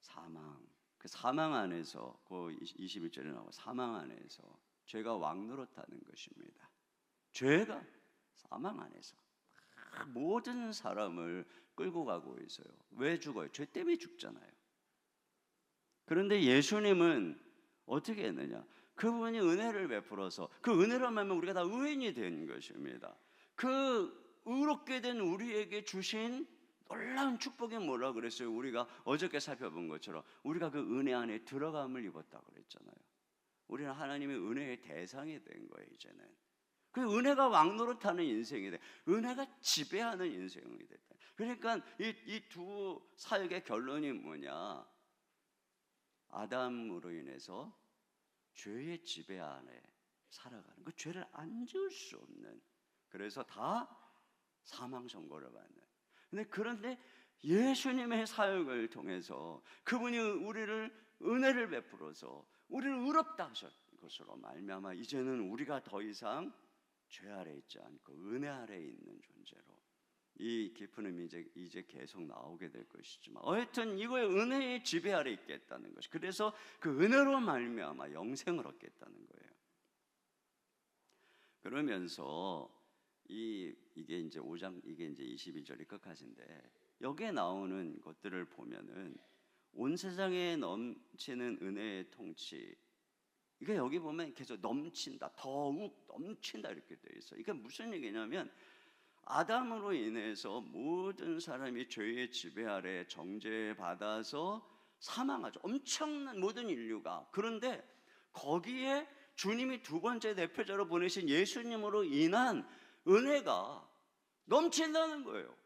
사망, 그 사망 안에서 그 21절에 나와 사망 안에서 죄가 왕노릇하는 것입니다. 죄가 사망 안에서 모든 사람을 끌고 가고 있어요. 왜 죽어요? 죄 때문에 죽잖아요. 그런데 예수님은 어떻게 했느냐? 그분이 은혜를 베풀어서 그 은혜로 하면 우리가 다 의인이 된 것입니다. 그 의롭게 된 우리에게 주신 놀라운 축복이 뭐라 그랬어요? 우리가 어저께 살펴본 것처럼 우리가 그 은혜 안에 들어감을 입었다고 그랬잖아요. 우리는 하나님의 은혜의 대상이 된 거예요. 이제는 그 은혜가 왕노릇하는 인생이 돼, 은혜가 지배하는 인생이 됐다. 그러니까 이 두 사역의 결론이 뭐냐? 아담으로 인해서 죄의 지배 안에 살아가는, 그 죄를 안 지을 수 없는, 그래서 다 사망 선고를 받는. 그런데 예수님의 사역을 통해서 그분이 우리를 은혜를 베풀어서 우리를 의롭다 하셨 것으로 말미암아 이제는 우리가 더 이상 죄 아래 있지 않고 은혜 아래 있는 존재로, 이 깊은 의미 이제 계속 나오게 될 것이지만 어쨌든 이거의 은혜의 지배 아래 있겠다는 것이, 그래서 그 은혜로 말미암아 영생을 얻겠다는 거예요. 그러면서 이게 이제 5장, 이게 이제 22절이 끝까지인데 여기에 나오는 것들을 보면은 온 세상에 넘치는 은혜의 통치, 이게 여기 보면 계속 넘친다, 더욱 넘친다 이렇게 되어 있어요. 이게 무슨 얘기냐면 아담으로 인해서 모든 사람이 죄의 지배 아래 정죄받아서 사망하죠. 엄청난 모든 인류가. 그런데 거기에 주님이 두 번째 대표자로 보내신 예수님으로 인한 은혜가 넘친다는 거예요.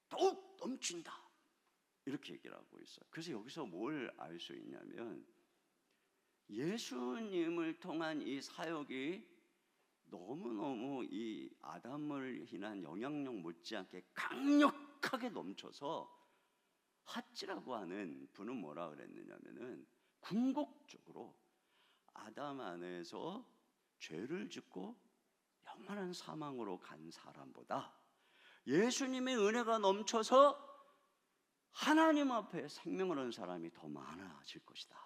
더욱 넘친다 이렇게 얘기를 하고 있어요. 그래서 여기서 뭘 알 수 있냐면 예수님을 통한 이 사역이 너무너무 이 아담을 인한 영향력 못지않게 강력하게 넘쳐서 핫지라고 하는 분은 뭐라 그랬느냐면은 궁극적으로 아담 안에서 죄를 짓고 영원한 사망으로 간 사람보다 예수님의 은혜가 넘쳐서 하나님 앞에 생명을 얻은 사람이 더 많아질 것이다,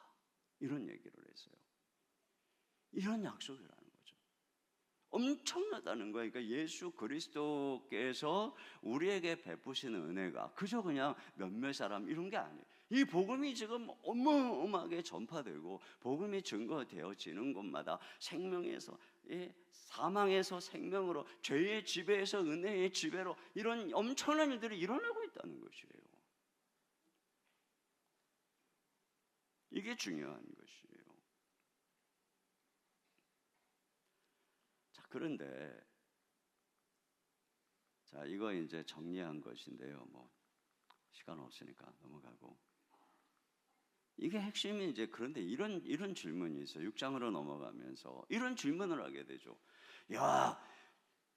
이런 얘기를 했어요. 이런 약속이라는 거죠. 엄청나다는 거예요. 그러니까 예수 그리스도께서 우리에게 베푸시는 은혜가 그저 그냥 몇몇 사람 이런 게 아니에요. 이 복음이 지금 어마어마하게 전파되고 복음이 증거되어지는 곳마다 생명에서, 사망에서 생명으로, 죄의 지배에서 은혜의 지배로 이런 엄청난 일들이 일어나고 있다는 것이에요. 이게 중요한 것이에요. 자, 그런데 자, 이거 이제 정리한 것인데요. 뭐 시간 없으니까 넘어가고. 이게 핵심이 이제, 그런데 이런 질문이 있어요. 6장으로 넘어가면서 이런 질문을 하게 되죠. 야,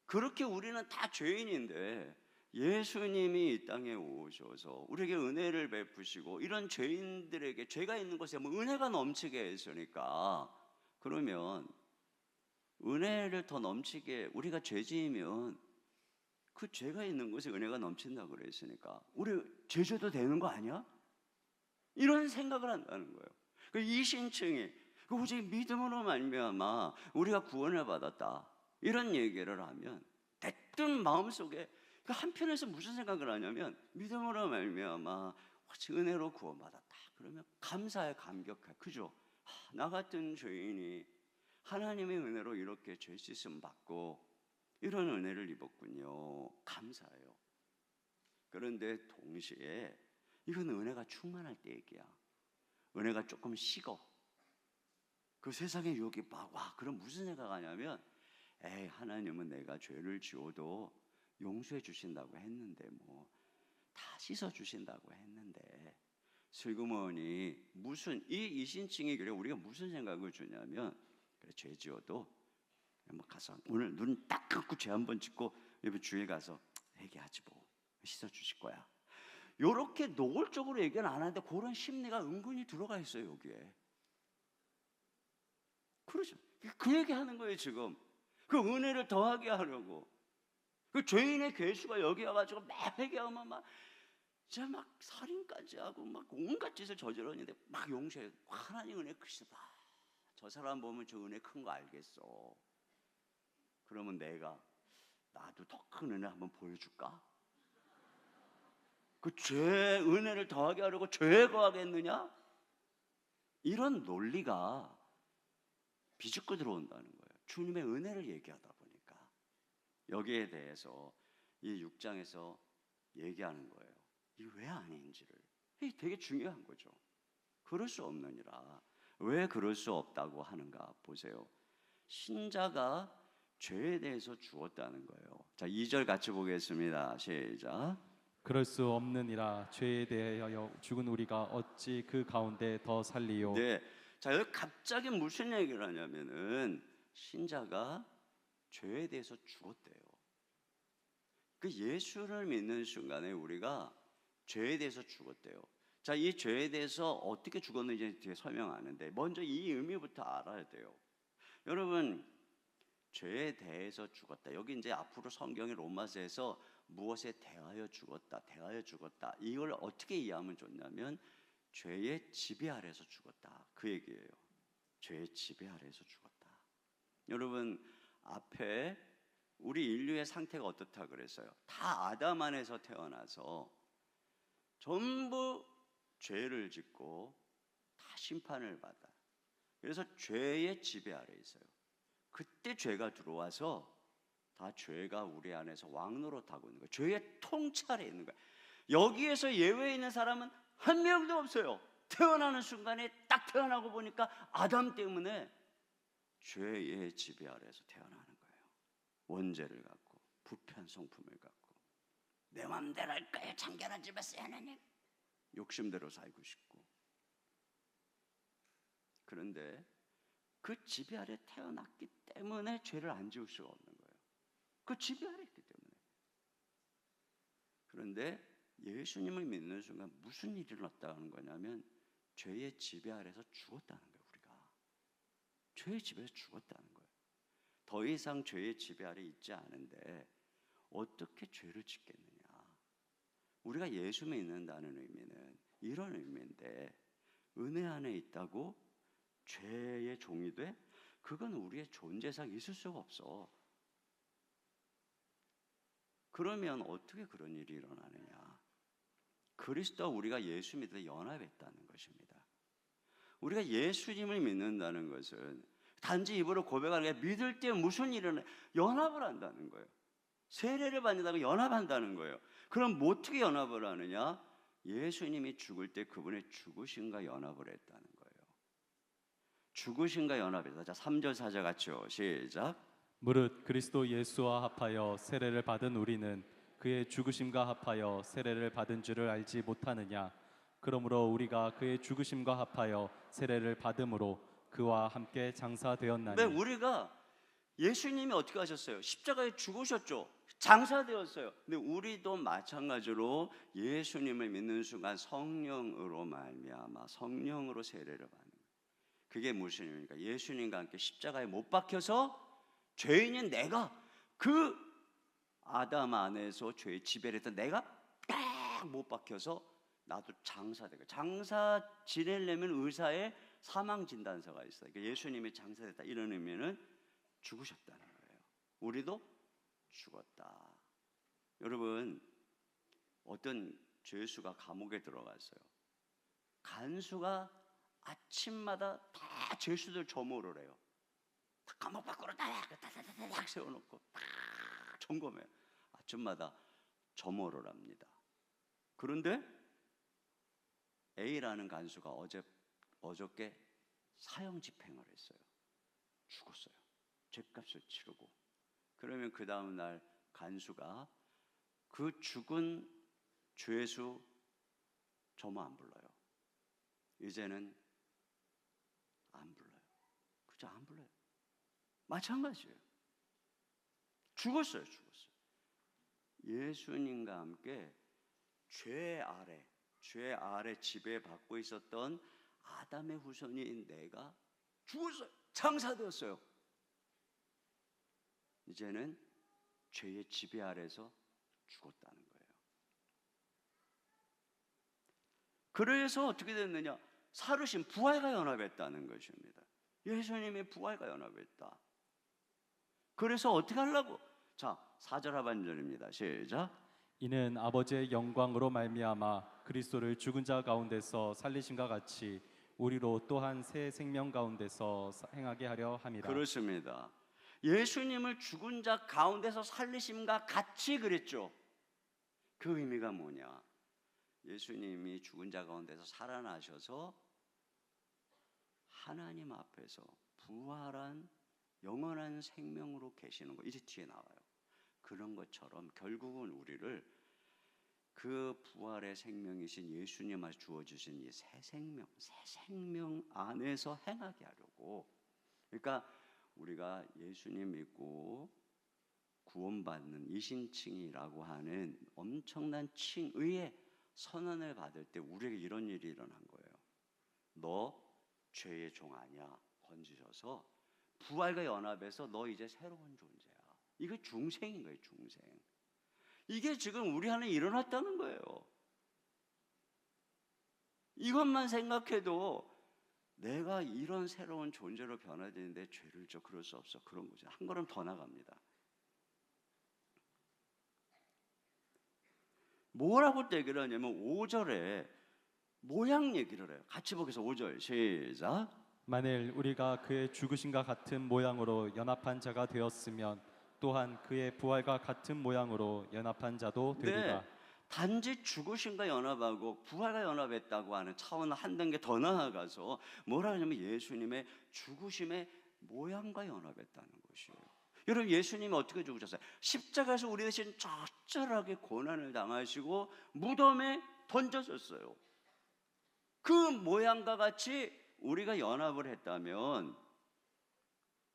그렇게 우리는 다 죄인인데 예수님이 이 땅에 오셔서 우리에게 은혜를 베푸시고 이런 죄인들에게, 죄가 있는 곳에 뭐 은혜가 넘치게 했으니까 그러면 은혜를 더 넘치게 우리가 죄지으면 그 죄가 있는 곳에 은혜가 넘친다고 그랬으니까 우리 죄져도 되는 거 아니야? 이런 생각을 한다는 거예요. 그 이신층이 그 오직 믿음으로 말미암아 우리가 구원을 받았다 이런 얘기를 하면 대뜸 마음속에 그 한편에서 무슨 생각을 하냐면 믿음으로 말미암아 오직 은혜로 구원받았다. 그러면 감사해, 감격해. 그죠? 나 같은 죄인이 하나님의 은혜로 이렇게 죄 씻음 받고 이런 은혜를 입었군요. 감사해요. 그런데 동시에 이건 은혜가 충만할 때 얘기야. 은혜가 조금 식어. 그 세상의 유혹이 막 와. 그럼 무슨 생각하냐면 에이, 하나님은 내가 죄를 지어도 용서해 주신다고 했는데 뭐 다 씻어 주신다고 했는데 슬그머니 무슨 이 이신칭이 그래 우리가 무슨 생각을 주냐면 그래 죄 지어도 뭐 가서 오늘 눈 딱 감고 죄 한번 짓고 여기 주일 가서 회개하지 뭐 씻어 주실 거야. 요렇게 노골적으로 얘기는 안 하는데 그런 심리가 은근히 들어가 있어요 여기에. 그렇죠. 그 얘기하는 거예요 지금. 그 은혜를 더하게 하려고. 그 죄인의 괴수가 여기 와가지고 막 회개하면 막 진짜 막 살인까지 하고 막 온갖 짓을 저지르는데 막 용서해. 하나님 은혜 크시다. 저 사람 보면 저 은혜 큰 거 알겠어. 그러면 내가 나도 더 큰 은혜 한번 보여줄까? 그 죄 은혜를 더하게 하려고 죄에 거하겠느냐? 이런 논리가 비집고 들어온다는 거예요. 주님의 은혜를 얘기하다 보니까 여기에 대해서 이 6장에서 얘기하는 거예요. 이게 왜 아닌지를. 이게 되게 중요한 거죠. 그럴 수 없느니라. 왜 그럴 수 없다고 하는가 보세요. 신자가 죄에 대해서 죽었다는 거예요. 자, 2절 같이 보겠습니다. 시작. 그럴 수 없느니라. 죄에 대하여 죽은 우리가 어찌 그 가운데 더 살리요. 네. 자, 여기 갑자기 무슨 얘기를 하냐면은 신자가 죄에 대해서 죽었대요. 그 예수를 믿는 순간에 우리가 죄에 대해서 죽었대요. 자, 이 죄에 대해서 어떻게 죽었는지 뒤에 설명하는데 먼저 이 의미부터 알아야 돼요. 여러분, 죄에 대해서 죽었다. 여기 이제 앞으로 성경의 로마서에서 무엇에 대하여 죽었다, 대하여 죽었다. 이걸 어떻게 이해하면 좋냐면 죄의 지배 아래에서 죽었다. 그 얘기예요. 죄의 지배 아래에서 죽었다. 여러분, 앞에 우리 인류의 상태가 어떻다 그랬어요? 다 아담 안에서 태어나서 전부 죄를 짓고 다 심판을 받아. 그래서 죄의 지배 아래 있어요. 그때 죄가 들어와서 다 죄가 우리 안에서 왕노릇하고 있는 거예요. 죄의 통찰에 있는 거예요. 여기에서 예외에 있는 사람은 한 명도 없어요. 태어나는 순간에 딱 태어나고 보니까 아담 때문에 죄의 지배 아래에서 태어나는 거예요. 원죄를 갖고 부패한 성품을 갖고 내 맘대로 할 거예요. 참견하지 마세요 하나님. 욕심대로 살고 싶고. 그런데 그 지배 아래 태어났기 때문에 죄를 안 지을 수가 없는 거예요. 그 지배 아래 있기 때문에. 그런데 예수님을 믿는 순간 무슨 일이 일어났다는 거냐면 죄의 지배 아래서 죽었다는 거예요. 우리가 죄의 지배에서 죽었다는 거예요. 더 이상 죄의 지배 아래 있지 않은데 어떻게 죄를 짓겠느냐. 우리가 예수 믿는다는 의미는 이런 의미인데 은혜 안에 있다고 죄의 종이 돼? 그건 우리의 존재상 있을 수가 없어. 그러면 어떻게 그런 일이 일어나느냐? 그리스도와 우리가 예수 믿을 연합했다는 것입니다. 우리가 예수님을 믿는다는 것은 단지 입으로 고백하는 게 믿을 때 무슨 일을 연합을 한다는 거예요. 세례를 받는다고 연합한다는 거예요. 그럼 뭐 어떻게 연합을 하느냐? 예수님이 죽을 때 그분의 죽으심과 연합을 했다는 거예요. 죽으심과 연합했다. 자, 3절 4절 같이요. 시작. 무릇 그리스도 예수와 합하여 세례를 받은 우리는 그의 죽으심과 합하여 세례를 받은 줄을 알지 못하느냐. 그러므로 우리가 그의 죽으심과 합하여 세례를 받음으로 그와 함께 장사되었나니. 네, 우리가 예수님이 어떻게 하셨어요? 십자가에 죽으셨죠. 장사되었어요. 근데 우리도 마찬가지로 예수님을 믿는 순간 성령으로 말미암아 성령으로 세례를 받는 거예요. 그게 무슨 의미입니까? 예수님과 함께 십자가에 못 박혀서 죄인인 내가 그 아담 안에서 죄의 지배를 했던 내가 딱 못 박혀서 나도 장사되고, 장사 지내려면 의사의 사망 진단서가 있어요. 그러니까 예수님이 장사됐다 이런 의미는 죽으셨다는 거예요. 우리도 죽었다. 여러분, 어떤 죄수가 감옥에 들어갔어요. 간수가 아침마다 다 죄수들 점호를 해요. 다 감옥 밖으로 딱 세워놓고 딱 점검해요. 아침마다 점호를 합니다. 그런데 A라는 간수가 어저께 사형 집행을 했어요. 죽었어요. 죗값을 치르고. 그러면 그 다음 날 간수가 그 죽은 죄수 점호 안 불러요. 이제는 안 불러요. 그죠? 안 불러요. 마찬가지예요. 죽었어요. 예수님과 함께 죄 아래 지배받고 있었던 아담의 후손인 내가 죽었어요. 장사되었어요. 이제는 죄의 지배 아래서 죽었다는 거예요. 그래서 어떻게 됐느냐? 살으신 부활과 연합했다는 것입니다. 예수님의 부활과 연합했다. 그래서 어떻게 하려고? 자, 4절 하반절입니다. 시작. 이는 아버지의 영광으로 말미암아 그리스도를 죽은 자 가운데서 살리심과 같이 우리로 또한 새 생명 가운데서 행하게 하려 함이라. 그렇습니다. 예수님을 죽은 자 가운데서 살리심과 같이 그랬죠. 그 의미가 뭐냐? 예수님이 죽은 자 가운데서 살아나셔서 하나님 앞에서 부활한 영원한 생명으로 계시는 거, 이제 뒤에 나와요. 그런 것처럼 결국은 우리를 그 부활의 생명이신 예수님 안에서 주어주신 이 새 생명 안에서 행하게 하려고. 그러니까 우리가 예수님 믿고 구원받는 이신칭이라고 하는 엄청난 칭의의 선언을 받을 때 우리에게 이런 일이 일어난 거예요. 너 죄의 종 아니야. 건지셔서 부활과 연합해서 너 이제 새로운 존재야. 이거 중생인 거예요. 중생. 이게 지금 우리 안에 일어났다는 거예요. 이것만 생각해도 내가 이런 새로운 존재로 변화되는데 죄를 져 그럴 수 없어. 그런 거죠. 한 걸음 더 나갑니다. 뭐라고 얘기를 하냐면 5절에 모양 얘기를 해요. 같이 보겠습니다. 5절 시작. 만일 우리가 그의 죽으심과 같은 모양으로 연합한 자가 되었으면 또한 그의 부활과 같은 모양으로 연합한 자도 되리라. 네, 단지 죽으심과 연합하고 부활과 연합했다고 하는 차원 한 단계 더 나아가서 뭐라 하냐면 예수님의 죽으심의 모양과 연합했다는 것이에요. 여러분, 예수님이 어떻게 죽으셨어요? 십자가에서 우리 대신 적절하게 고난을 당하시고 무덤에 던져졌어요. 그 모양과 같이 우리가 연합을 했다면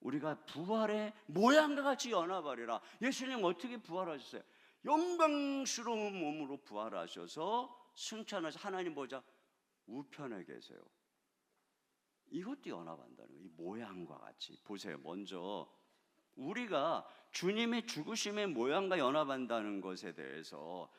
우리가 부활의 모양과 같이 연합하리라. 예수님 어떻게 부활하셨어요? 영광스러운 몸으로 부활하셔서 승천하셔서 하나님 보좌 우편에 계세요. 이것도 연합한다는 거예요. 이 모양과 같이. 보세요. 먼저 우리가 주님의 죽으심의 모양과 연합한다는 것에 대해서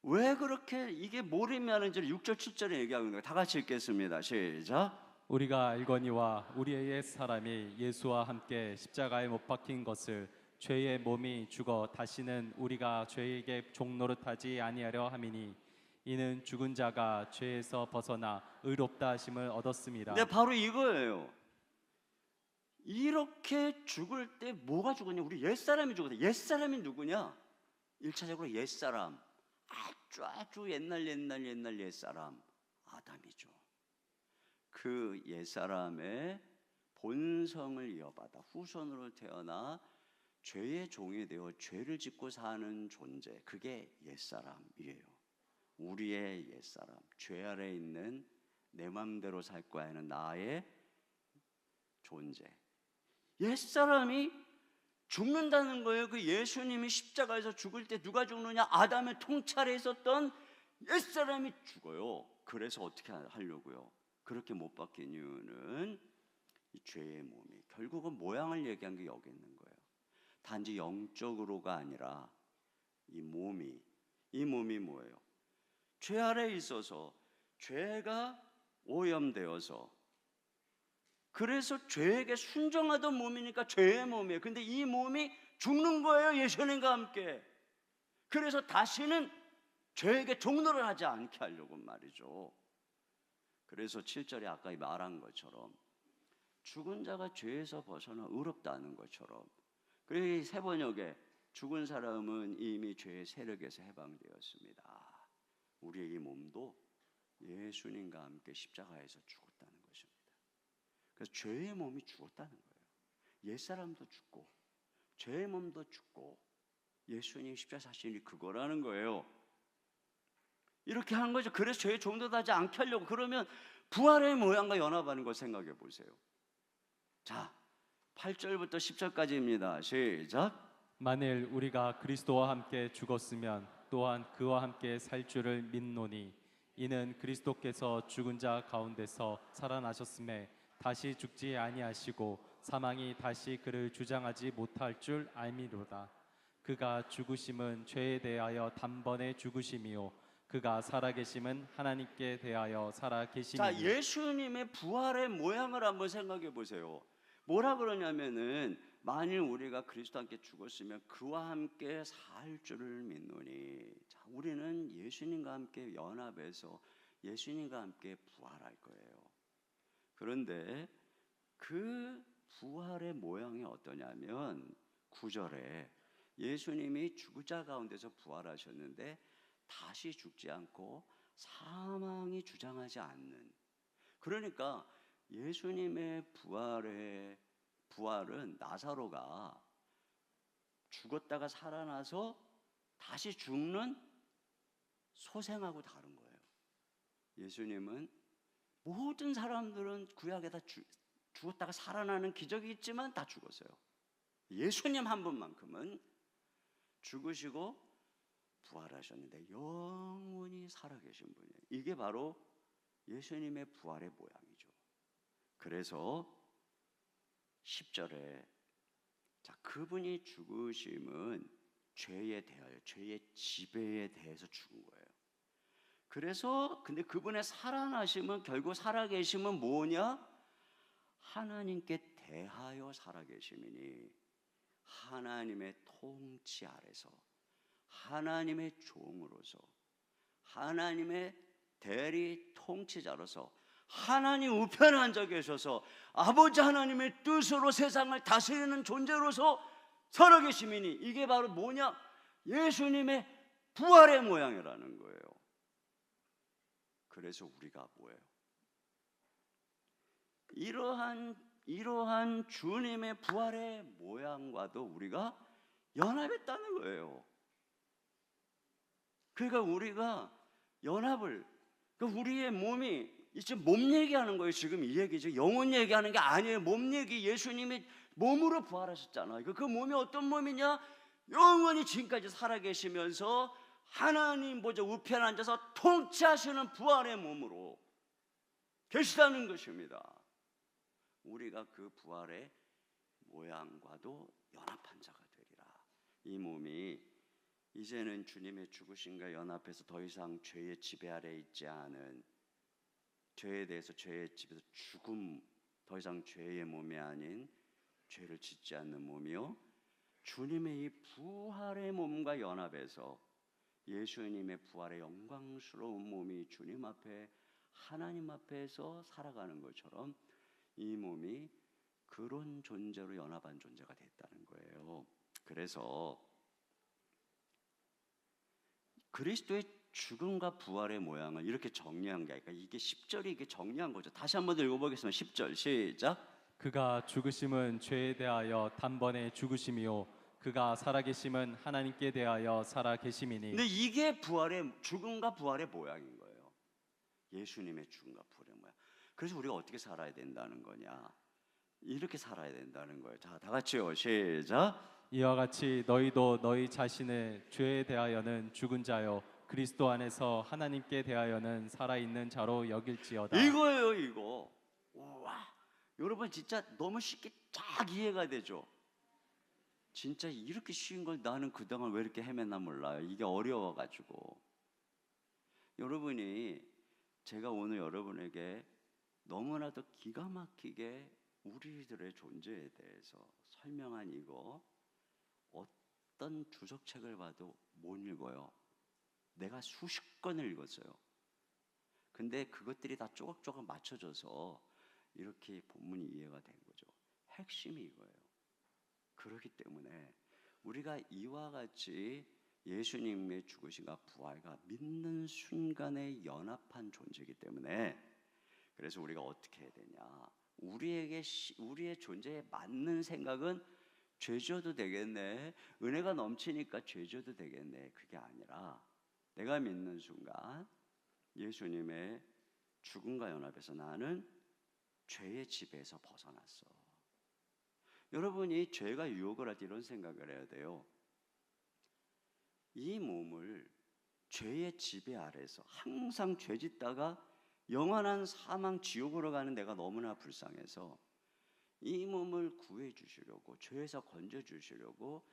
왜 그렇게 이게 뭘 의미하는지 6절 7절에 얘기하고 있는 거예요. 다 같이 읽겠습니다. 시작. 우리가 알거니와 우리의 옛 사람이 예수와 함께 십자가에 못 박힌 것을 죄의 몸이 죽어 다시는 우리가 죄에게 종노릇하지 아니하려 함이니 이는 죽은 자가 죄에서 벗어나 의롭다 하심을 얻었음이라. 네, 바로 이거예요. 이렇게 죽을 때 뭐가 죽었냐? 우리 옛사람이 죽었다. 옛사람이 누구냐? 1차적으로 옛사람, 아주 옛날 옛사람 아담이죠. 그 옛사람의 본성을 이어받아 후손으로 태어나 죄의 종이 되어 죄를 짓고 사는 존재, 그게 옛사람이에요. 우리의 옛사람, 죄 아래에 있는 내 맘대로 살 거야 하는 나의 존재, 옛사람이 죽는다는 거예요. 그 예수님이 십자가에서 죽을 때 누가 죽느냐? 아담의 통찰에 있었던 옛사람이 죽어요. 그래서 어떻게 하려고요? 그렇게 못 박힌 이유는 이 죄의 몸이 결국은 모양을 얘기한 게 여기 있는 거예요. 단지 영적으로가 아니라 이 몸이 뭐예요? 죄 아래에 있어서 죄가 오염되어서 그래서 죄에게 순종하던 몸이니까 죄의 몸이에요. 근데 이 몸이 죽는 거예요. 예수님과 함께. 그래서 다시는 죄에게 종노를 하지 않게 하려고 말이죠. 그래서 7절에 아까 말한 것처럼 죽은 자가 죄에서 벗어나 의롭다는 것처럼, 그리고 새 번역에 죽은 사람은 이미 죄의 세력에서 해방되었습니다. 우리의 이 몸도 예수님과 함께 십자가에서 죽었다는 것입니다. 그래서 죄의 몸이 죽었다는 거예요. 옛사람도 죽고 죄의 몸도 죽고 예수님 십자가 사신이 그거라는 거예요. 이렇게 한 거죠. 그래서 죄의 종도하지 않게 하려고. 그러면 부활의 모양과 연합하는 걸 생각해 보세요. 자, 8절부터 10절까지입니다. 시작. 만일 우리가 그리스도와 함께 죽었으면 또한 그와 함께 살 줄을 믿노니 이는 그리스도께서 죽은 자 가운데서 살아나셨음에 다시 죽지 아니하시고 사망이 다시 그를 주장하지 못할 줄 알미로다. 그가 죽으심은 죄에 대하여 단번에 죽으심이요 그가 살아계심은 하나님께 대하여 자, 살아계심이니. 예수님의 부활의 모양을 한번 생각해 보세요. 뭐라 그러냐면은 만일 우리가 그리스도와 함께 죽었으면 그와 함께 살 줄을 믿노니. 자, 우리는 예수님과 함께 연합해서 예수님과 함께 부활할 거예요. 그런데 그 부활의 모양이 어떠냐면 9절에 예수님이 죽은 자 가운데서 부활하셨는데 다시 죽지 않고 사망이 주장하지 않는, 그러니까 예수님의 부활은 나사로가 죽었다가 살아나서 다시 죽는 소생하고 다른 거예요. 예수님은 모든 사람들은 구약에 다 죽었다가 살아나는 기적이 있지만 다 죽었어요. 예수님 한 분만큼은 죽으시고 부활하셨는데 영원히 살아계신 분이에요. 이게 바로 예수님의 부활의 모양이죠. 그래서 10절에 자, 그분이 죽으심은 죄에 대하여, 죄의 지배에 대해서 죽은 거예요. 그래서 근데 그분의 살아나심은, 결국 살아계심은 뭐냐? 하나님께 대하여 살아계심이니 하나님의 통치 아래서 하나님의 종으로서 하나님의 대리 통치자로서 하나님 우편에 앉아 계셔서 아버지 하나님의 뜻으로 세상을 다스리는 존재로서 살아계심이니, 이게 바로 뭐냐? 예수님의 부활의 모양이라는 거예요. 그래서 우리가 뭐예요? 이러한 주님의 부활의 모양과도 우리가 연합했다는 거예요. 그러니까 우리가 연합을, 그러니까 우리의 몸이 지금 몸 얘기하는 거예요. 지금 이 얘기죠. 영혼 얘기하는 게 아니에요. 몸 얘기. 예수님이 몸으로 부활하셨잖아요. 그 몸이 어떤 몸이냐? 영원히 지금까지 살아계시면서 하나님 보좌 우편에 앉아서 통치하시는 부활의 몸으로 계시다는 것입니다. 우리가 그 부활의 모양과도 연합한 자가 되리라. 이 몸이 이제는 주님의 죽으심과 연합해서 더 이상 죄의 지배 아래 있지 않은, 죄에 대해서 죄의 집에서 죽음, 더 이상 죄의 몸이 아닌 죄를 짓지 않는 몸이요, 주님의 이 부활의 몸과 연합해서 예수님의 부활의 영광스러운 몸이 주님 앞에 하나님 앞에서 살아가는 것처럼 이 몸이 그런 존재로 연합한 존재가 됐다는 거예요. 그래서 그리스도의 죽음과 부활의 모양을 이렇게 정리한 게 아니라, 이게 10절이 이게 정리한 거죠. 다시 한번 읽어보겠습니다. 10절 시작. 그가 죽으심은 죄에 대하여 단번에 죽으심이요 그가 살아계심은 하나님께 대하여 살아계심이니. 근데 이게 부활의, 죽음과 부활의 모양인 거예요. 예수님의 죽음과 부활의 모양. 그래서 우리가 어떻게 살아야 된다는 거냐? 이렇게 살아야 된다는 거예요. 자, 다 같이요. 시작. 이와 같이 너희도 너희 자신을 죄에 대하여는 죽은 자요 그리스도 안에서 하나님께 대하여는 살아있는 자로 여길지어다. 이거예요, 이거. 와, 여러분 진짜 너무 쉽게 쫙 이해가 되죠? 진짜 이렇게 쉬운 걸 나는 그동안 왜 이렇게 헤맸나 몰라요. 이게 어려워가지고. 여러분이 제가 오늘 여러분에게 너무나도 기가 막히게 우리들의 존재에 대해서 설명한 이거 어떤 주석책을 봐도 못 읽어요. 내가 수십 권을 읽었어요. 근데 그것들이 다 조각조각 맞춰져서 이렇게 본문이 이해가 된 거죠. 핵심이 이거예요. 그렇기 때문에 우리가 이와 같이 예수님의 죽으심과 부활과 믿는 순간에 연합한 존재이기 때문에 그래서 우리가 어떻게 해야 되냐? 우리의 존재에 맞는 생각은 죄 지어도 되겠네, 은혜가 넘치니까 죄 지어도 되겠네, 그게 아니라 내가 믿는 순간 예수님의 죽음과 연합해서 나는 죄의 지배에서 벗어났어. 여러분이 죄가 유혹을 할 때 이런 생각을 해야 돼요. 이 몸을 죄의 지배 아래서 항상 죄 짓다가 영원한 사망 지옥으로 가는 내가 너무나 불쌍해서 이 몸을 구해 주시려고, 죄에서 건져 주시려고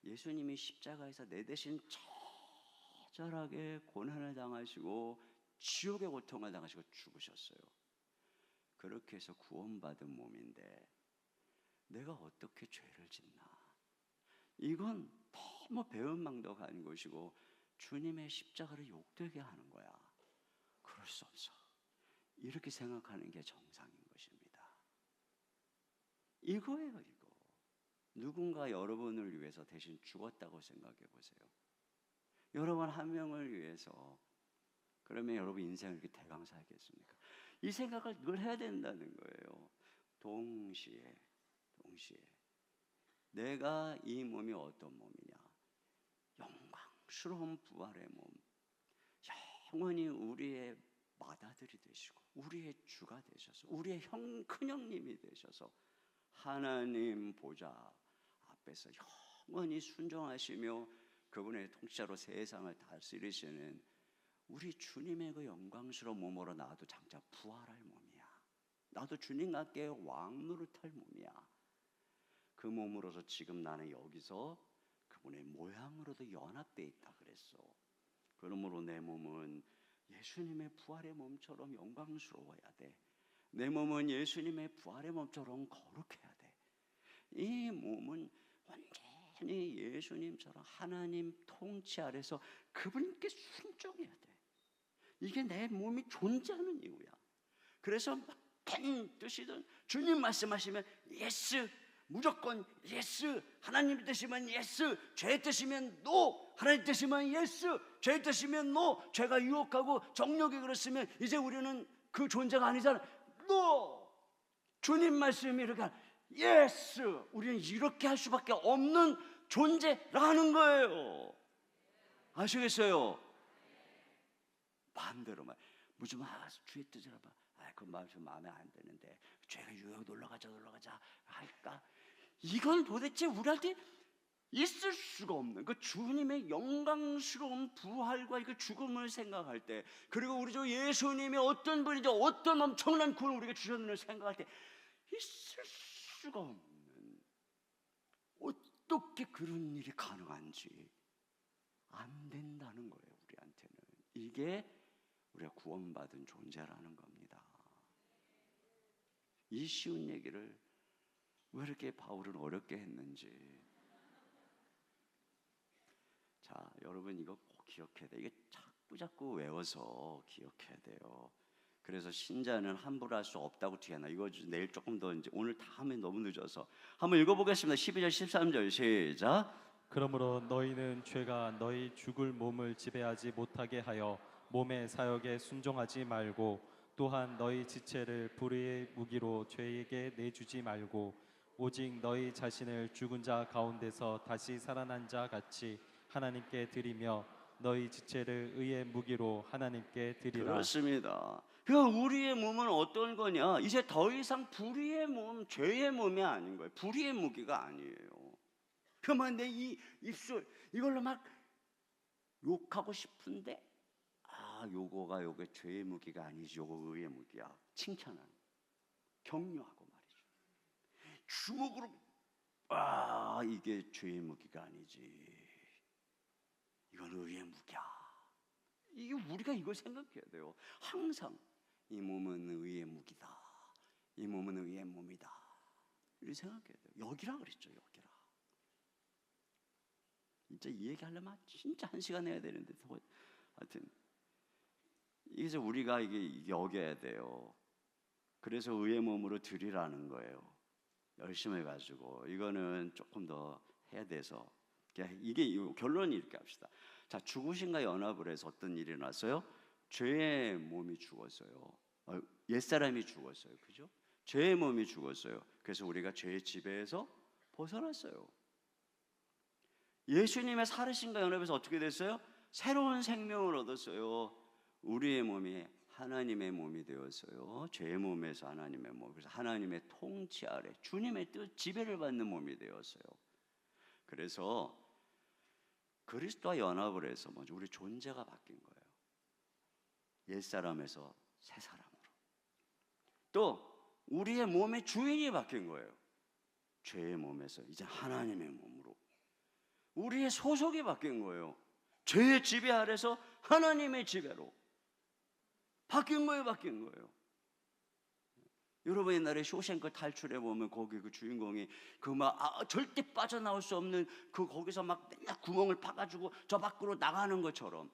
예수님이 십자가에서 내 대신 처절하게 고난을 당하시고 지옥의 고통을 당하시고 죽으셨어요. 그렇게 해서 구원받은 몸인데 내가 어떻게 죄를 짓나? 이건 너무 배은망덕한 것이고 주님의 십자가를 욕되게 하는 거야. 그럴 수 없어. 이렇게 생각하는 게 정상인 것입니다. 이거예요, 이거. 누군가 여러분을 위해서 대신 죽었다고 생각해 보세요. 여러분 한 명을 위해서. 그러면 여러분 인생을 이렇게 대강 살겠습니까? 이 생각을 늘 해야 된다는 거예요. 동시에 내가 이 몸이 어떤 몸이냐? 영광스러운 부활의 몸, 영원히 우리의 맏아들이 되시고 우리의 주가 되셔서 우리의 큰형님이 되셔서 하나님 보좌 앞에서 영원히 순종하시며 그분의 통치자로 세상을 다스리시는 우리 주님의 그 영광스러운 몸으로 나도 장차 부활할 몸이야. 나도 주님과 함께 왕노릇할 몸이야. 그 몸으로서 지금 나는 여기서 그분의 모양으로도 연합되어 있다 그랬어. 그러므로 내 몸은 예수님의 부활의 몸처럼 영광스러워야 돼. 내 몸은 예수님의 부활의 몸처럼 거룩해야 돼. 이 몸은 완전히 예수님처럼 하나님 통치 아래서 그분께 순종해야 돼. 이게 내 몸이 존재하는 이유야. 그래서 어떤 뜻이든 주님 말씀하시면 예스, 무조건 예스. 하나님 뜻이면 예스, 죄 뜻이면 노. 하나님 뜻이면 예스, 죄 뜻이면 노. 죄가 유혹하고 정욕이 그랬으면 이제 우리는 그 존재가 아니잖아. 노. 주님 말씀이 이렇게 예스. 우리는 이렇게 할 수밖에 없는 존재라는 거예요. 아시겠어요? 반대로 말 무슨 주의 뜻을 봐. 그 말 좀 마음에 안 드는데 죄가 유혹 놀러 가자 할까? 이건 도대체 우리한테 있을 수가 없는 그 주님의 영광스러운 부활과 그 죽음을 생각할 때, 그리고 우리 주 예수님이 어떤 분이지 어떤 엄청난 구원을 우리에게 주셨는지 생각할 때 있을 수가 없는, 어떻게 그런 일이 가능한지 안 된다는 거예요. 우리한테는 이게 우리가 구원받은 존재라는 겁니다. 이 쉬운 얘기를 왜 이렇게 바울은 어렵게 했는지. 자, 여러분 이거 꼭 기억해야 돼. 이게 자꾸 외워서 기억해야 돼요. 그래서 신자는 함부로 할 수 없다고 뒤에 나. 이거 내일 조금 더 이제 오늘 다 하면 너무 늦어서 한번 읽어보겠습니다. 12절 13절 시작. 그러므로 너희는 죄가 너희 죽을 몸을 지배하지 못하게 하여 몸의 사역에 순종하지 말고, 또한 너희 지체를 불의의 무기로 죄에게 내주지 말고, 오직 너희 자신을 죽은 자 가운데서 다시 살아난 자 같이 하나님께 드리며 너희 지체를 의의 무기로 하나님께 드리라. 그렇습니다. 그러니까 우리의 몸은 어떤 거냐? 이제 더 이상 불의의 몸, 죄의 몸이 아닌 거예요. 불의의 무기가 아니에요. 그러면 내 이 입술 이걸로 막 욕하고 싶은데 요게 죄의 무기가 아니지, 요거 의의 무기야. 칭찬하는, 격려하고 말이죠. 주먹으로 이게 죄의 무기가 아니지. 이건 의의 무기야. 이게 우리가 이걸 생각해야 돼요. 항상 이 몸은 의의 무기다. 이 몸은 의의 몸이다. 이렇게 생각해야 돼요. 여기라 그랬죠. 여기라. 진짜 이 얘기하려면 진짜 1시간 해야 되는데 하여튼 이게 우리가 이게 여겨야 돼요. 그래서 의의 몸으로 드리라는 거예요. 열심히 해가지고 이거는 조금 더 해야 돼서 이게 결론이 이렇게 합시다. 자, 죽으신과 연합을 해서 어떤 일이 났어요? 죄의 몸이 죽었어요. 옛사람이 죽었어요. 그죠? 죄의 몸이 죽었어요. 그래서 우리가 죄의 지배에서 벗어났어요. 예수님의 살으심과 연합에서 어떻게 됐어요? 새로운 생명을 얻었어요. 우리의 몸이 하나님의 몸이 되었어요. 죄의 몸에서 하나님의 몸. 그래서 하나님의 통치 아래 주님의 뜻 지배를 받는 몸이 되었어요. 그래서 그리스도와 연합을 해서 먼저 우리 존재가 바뀐 거예요. 옛사람에서 새사람으로. 또 우리의 몸의 주인이 바뀐 거예요. 죄의 몸에서 이제 하나님의 몸으로. 우리의 소속이 바뀐 거예요. 죄의 지배 아래서 하나님의 지배로 바뀐 거예요. 바뀐 거예요. 여러분 옛날에 쇼생크 탈출해 보면 거기 그 주인공이 그 막 절대 빠져나올 수 없는 그 거기서 막 맨날 구멍을 파가지고 저 밖으로 나가는 것처럼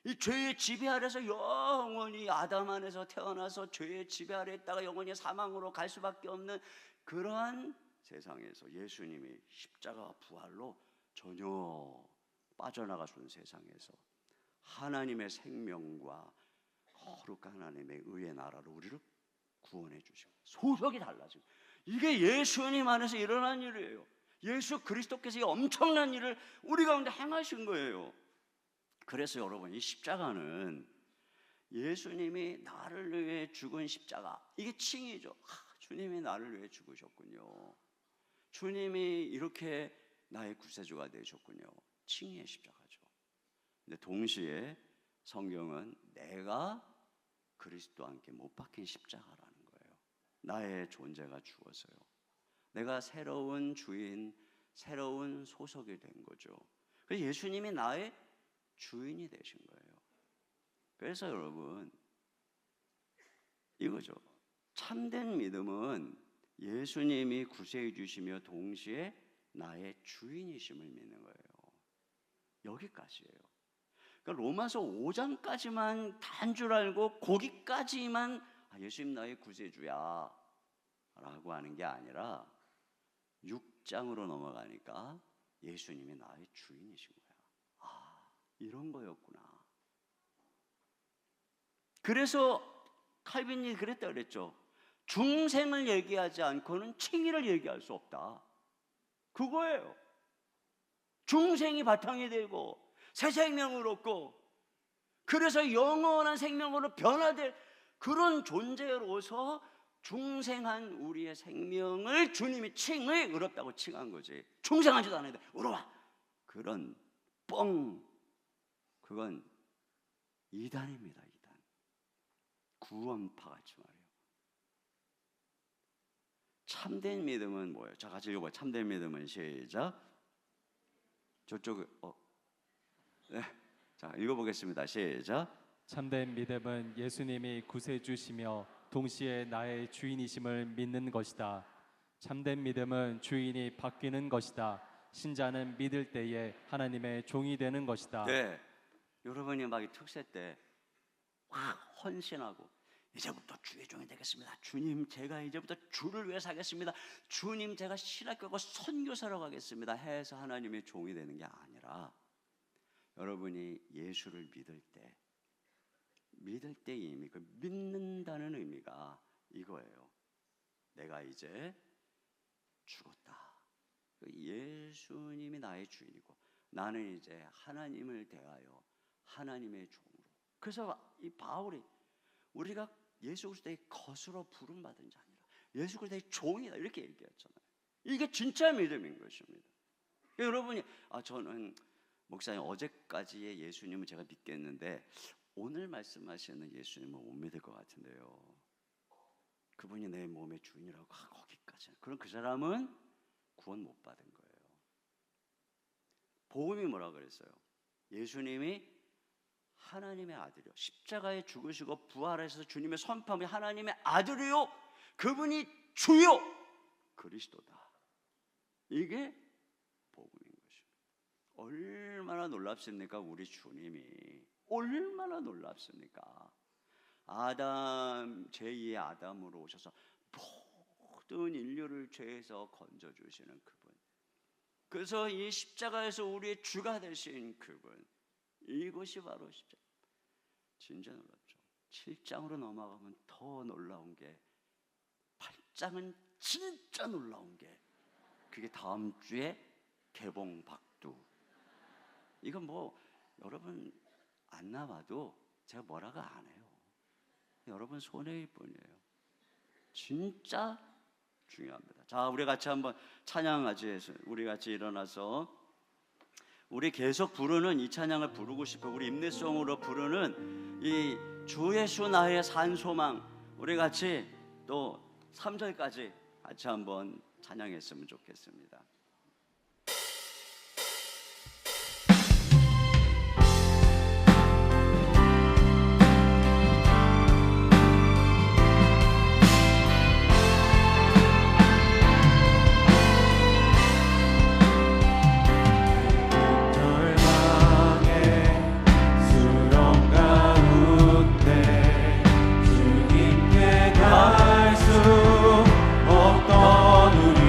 이 죄의 지배 아래서 영원히 아담 안에서 태어나서 죄의 지배 아래 있다가 영원히 사망으로 갈 수밖에 없는 그러한 세상에서 예수님이 십자가 부활로 전혀 빠져나가준 세상에서 하나님의 생명과 거룩한 하나님의 의의 나라로 우리를 구원해 주시고 소속이 달라지고 이게 예수님 안에서 일어난 일이에요. 예수 그리스도께서 이 엄청난 일을 우리 가운데 행하신 거예요. 그래서 여러분 이 십자가는 예수님이 나를 위해 죽은 십자가 이게 칭이죠. 주님이 나를 위해 죽으셨군요. 주님이 이렇게 나의 구세주가 되셨군요. 칭의의 십자가죠. 근데 동시에 성경은 내가 그리스도와 함께 못 박힌 십자가라는 거예요. 나의 존재가 죽었어요. 내가 새로운 주인, 새로운 소속이 된 거죠. 그래서 예수님이 나의 주인이 되신 거예요. 그래서 여러분 이거죠. 참된 믿음은 예수님이 구세해 주시며 동시에 나의 주인이심을 믿는 거예요. 여기까지예요. 그러니까 로마서 5장까지만 단 줄 알고 거기까지만 예수님 나의 구세주야 라고 하는 게 아니라 6장으로 넘어가니까 예수님이 나의 주인이신 거야. 이런 거였구나. 그래서 칼빈이 그랬다 그랬죠. 중생을 얘기하지 않고는 칭의를 얘기할 수 없다. 그거예요. 중생이 바탕이 되고 새 생명을 얻고 그래서 영원한 생명으로 변화될 그런 존재로서 중생한 우리의 생명을 주님이 칭의 의롭다고 칭한 거지. 중생하지도 않은데 의로워. 그런 그건 이단입니다. 이단. 구원파 같이 말이에요. 참된 믿음은 뭐예요? 자, 같이 읽어봐요. 참된 믿음은 시작. 저쪽 네. 자, 읽어보겠습니다. 시작. 참된 믿음은 예수님이 구세주시며 동시에 나의 주인이심을 믿는 것이다. 참된 믿음은 주인이 바뀌는 것이다. 신자는 믿을 때에 하나님의 종이 되는 것이다. 네. 여러분이 막 이 특세 때 확 헌신하고 이제부터 주의 종이 되겠습니다. 주님 제가 이제부터 주를 위해 살겠습니다. 주님 제가 신학교고 선교사로 가겠습니다 해서 하나님의 종이 되는 게 아니라 여러분이 예수를 믿을 때 이미 그 믿는다는 의미가 이거예요. 내가 이제 죽었다. 예수님이 나의 주인이고 나는 이제 하나님을 대하여 하나님의 종으로. 그래서 이 바울이 우리가 예수 그리스도의 것으로 부름받은 자 아니라 예수 그리스도의 종이다 이렇게 얘기했잖아요. 이게 진짜 믿음인 것입니다. 여러분이 저는 목사님 어제까지의 예수님은 제가 믿겠는데 오늘 말씀하시는 예수님은 못 믿을 것 같은데요. 그분이 내 몸의 주인이라고 거기까지. 그럼 그 사람은 구원 못 받은 거예요. 복음이 뭐라 그랬어요? 예수님이 하나님의 아들이요, 십자가에 죽으시고 부활해서 주님의 선포함이 하나님의 아들이요, 그분이 주요 그리스도다. 이게 복음인 것입니다. 얼마나 놀랍습니까? 우리 주님이 얼마나 놀랍습니까? 아담, 제2의 아담으로 오셔서 모든 인류를 죄에서 건져주시는 그분, 그래서 이 십자가에서 우리의 주가 되신 그분, 이것이 바로 십자가. 진짜 놀랍죠. 7장으로 넘어가면 더 놀라운 게, 8장은 진짜 놀라운 게, 그게 다음 주에 개봉 박두. 이건 뭐 여러분 안 나와도 제가 뭐라고 안 해요. 여러분 손해일 뿐이에요. 진짜 중요합니다. 자, 우리 같이 한번 찬양하지. 해서 우리 같이 일어나서 우리 계속 부르는 이 찬양을 부르고 싶어요. 우리 임내송으로 부르는 이 주 예수 나의 산소망, 우리 같이 또 3절까지 같이 한번 찬양했으면 좋겠습니다. 갈 수 없던 우리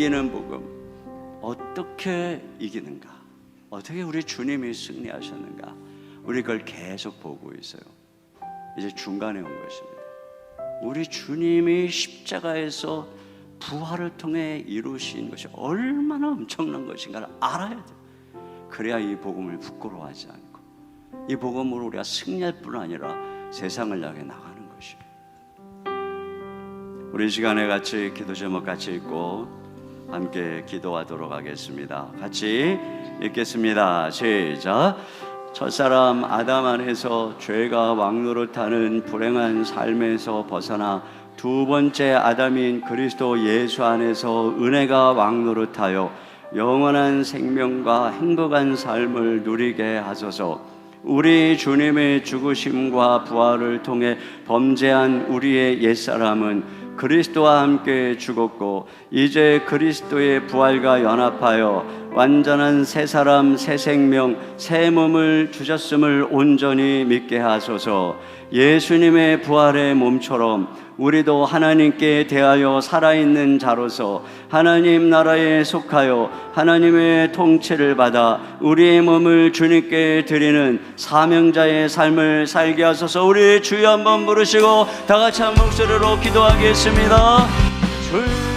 이기는 복음, 어떻게 이기는가? 어떻게 우리 주님이 승리하셨는가? 우리 그걸 계속 보고 있어요. 이제 중간에 온 것입니다. 우리 주님이 십자가에서 부활을 통해 이루신 것이 얼마나 엄청난 것인가를 알아야 돼요. 그래야 이 복음을 부끄러워하지 않고 이 복음으로 우리가 승리할 뿐 아니라 세상을 향해 나가는 것이에요. 우리 시간에 같이 기도 제목 같이 읽고 함께 기도하도록 하겠습니다. 같이 읽겠습니다. 시작. 첫사람 아담 안에서 죄가 왕노릇하는 불행한 삶에서 벗어나 두 번째 아담인 그리스도 예수 안에서 은혜가 왕노릇하여 영원한 생명과 행복한 삶을 누리게 하소서. 우리 주님의 죽으심과 부활을 통해 범죄한 우리의 옛사람은 그리스도와 함께 죽었고 이제 그리스도의 부활과 연합하여 완전한 새 사람, 새 생명, 새 몸을 주셨음을 온전히 믿게 하소서. 예수님의 부활의 몸처럼 우리도 하나님께 대하여 살아있는 자로서 하나님 나라에 속하여 하나님의 통치를 받아 우리의 몸을 주님께 드리는 사명자의 삶을 살게 하소서. 우리 주여 한번 부르시고 다 같이 한 목소리로 기도하겠습니다. 주여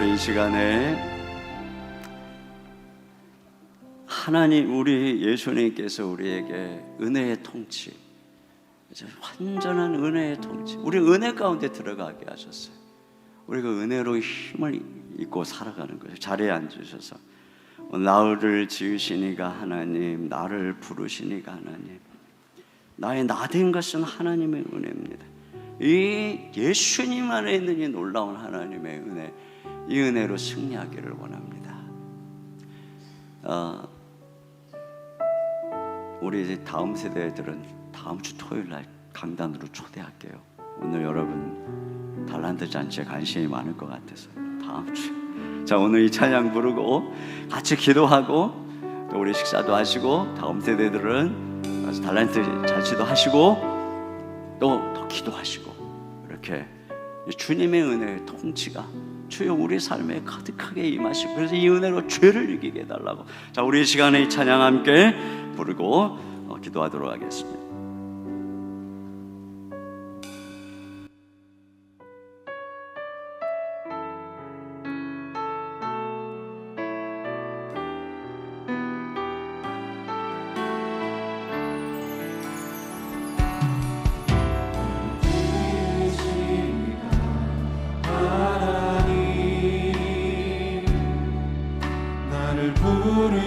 우리 이 시간에 하나님, 우리 예수님께서 우리에게 은혜의 통치, 완전한 은혜의 통치, 우리 은혜 가운데 들어가게 하셨어요. 우리가 은혜로 힘을 입고 살아가는 거예요. 자리에 앉으셔서 나를 지으시니가 하나님, 나를 부르시니가 하나님, 나의 나 된 것은 하나님의 은혜입니다. 이 예수님 안에 있는 이 놀라운 하나님의 은혜, 이 은혜로 승리하기를 원합니다. 우리 이제 다음 세대들은 다음 주 토요일 날 강단으로 초대할게요. 오늘 여러분 달란트 잔치에 관심이 많을 것 같아서 다음 주. 자, 오늘 이 찬양 부르고 같이 기도하고 또 우리 식사도 하시고, 다음 세대들은 가서 달란트 잔치도 하시고 또 기도하시고, 이렇게 주님의 은혜의 통치가 주여 우리 삶에 가득하게 임하시고, 그래서 이 은혜로 죄를 이기게 해달라고. 자, 우리 이 시간에 이 찬양 함께 부르고 기도하도록 하겠습니다.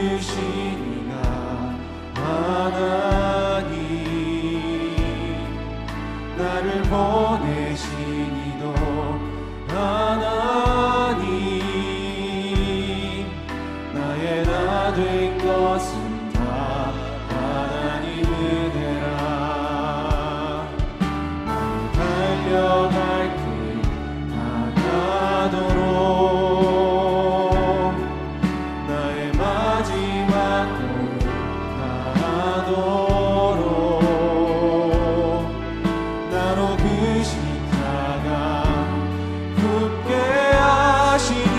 부르시니가 하나님, 나를 보내시니도 하나님, 나의 나 된 것은 다 하나님 은혜라. 나를 달려갈 길 다가도록 나의 마지막도 나도록 나로 그 십자가 굳게 하시니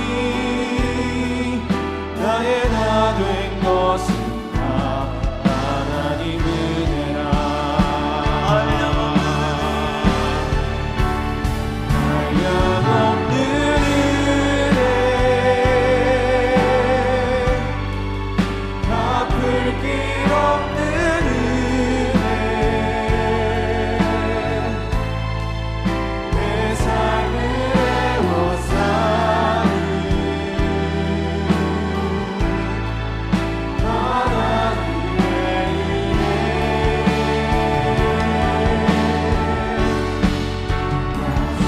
나의 나 된 것은 다 하나님 은혜라. 한량없는 은혜, 갚을 길 없는 은혜, 내 삶을 애워싸는 하나님의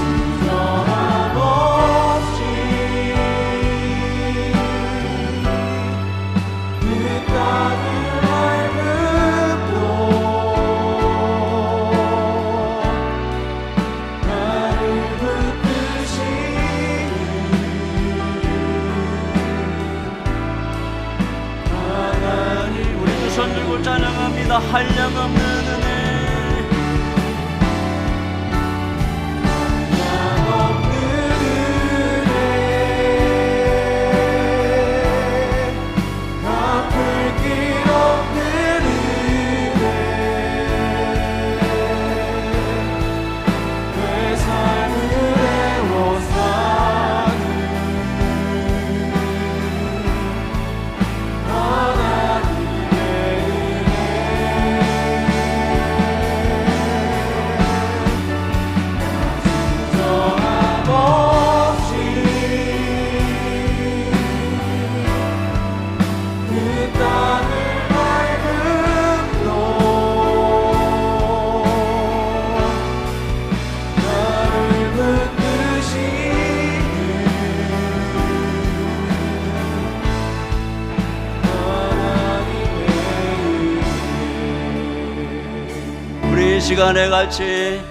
수정함 없이 그 땅을 밟음도 나를 붙드시는 하나님. 우리 두 손 들고 찬양합니다. 한량없는 은혜, 없는 은혜, 갚을 길 없는 은혜, 내 삶을 애워싸는 하나님의 수정함 없이 그 땅을 밟음도 나를 붙드시는 하나님의 은혜. 우리 이 시간에 같이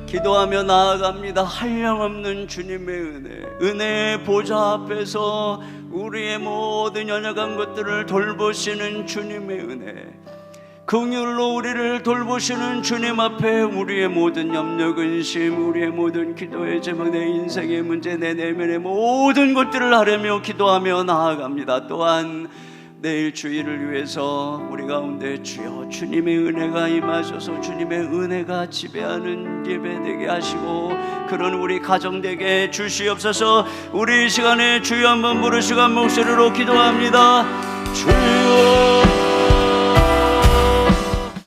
기도하며 나아갑니다. 한량없는 주님의 은혜, 은혜의 보좌 앞에서 우리의 모든 연약한 것들을 돌보시는 주님의 은혜, 긍휼로 우리를 돌보시는 주님 앞에 우리의 모든 염려, 근심, 우리의 모든 기도의 제목, 내 인생의 문제, 내 내면의 모든 것들을 하려며 기도하며 나아갑니다. 또한 내일 주일을 위해서 우리 가운데 주여 주님의 은혜가 임하셔서 주님의 은혜가 지배하는 예배 되게 하시고 그런 우리 가정 되게 주시옵소서. 우리 이 시간에 주여 한번 부르시고 한 목소리로 기도합니다. 주여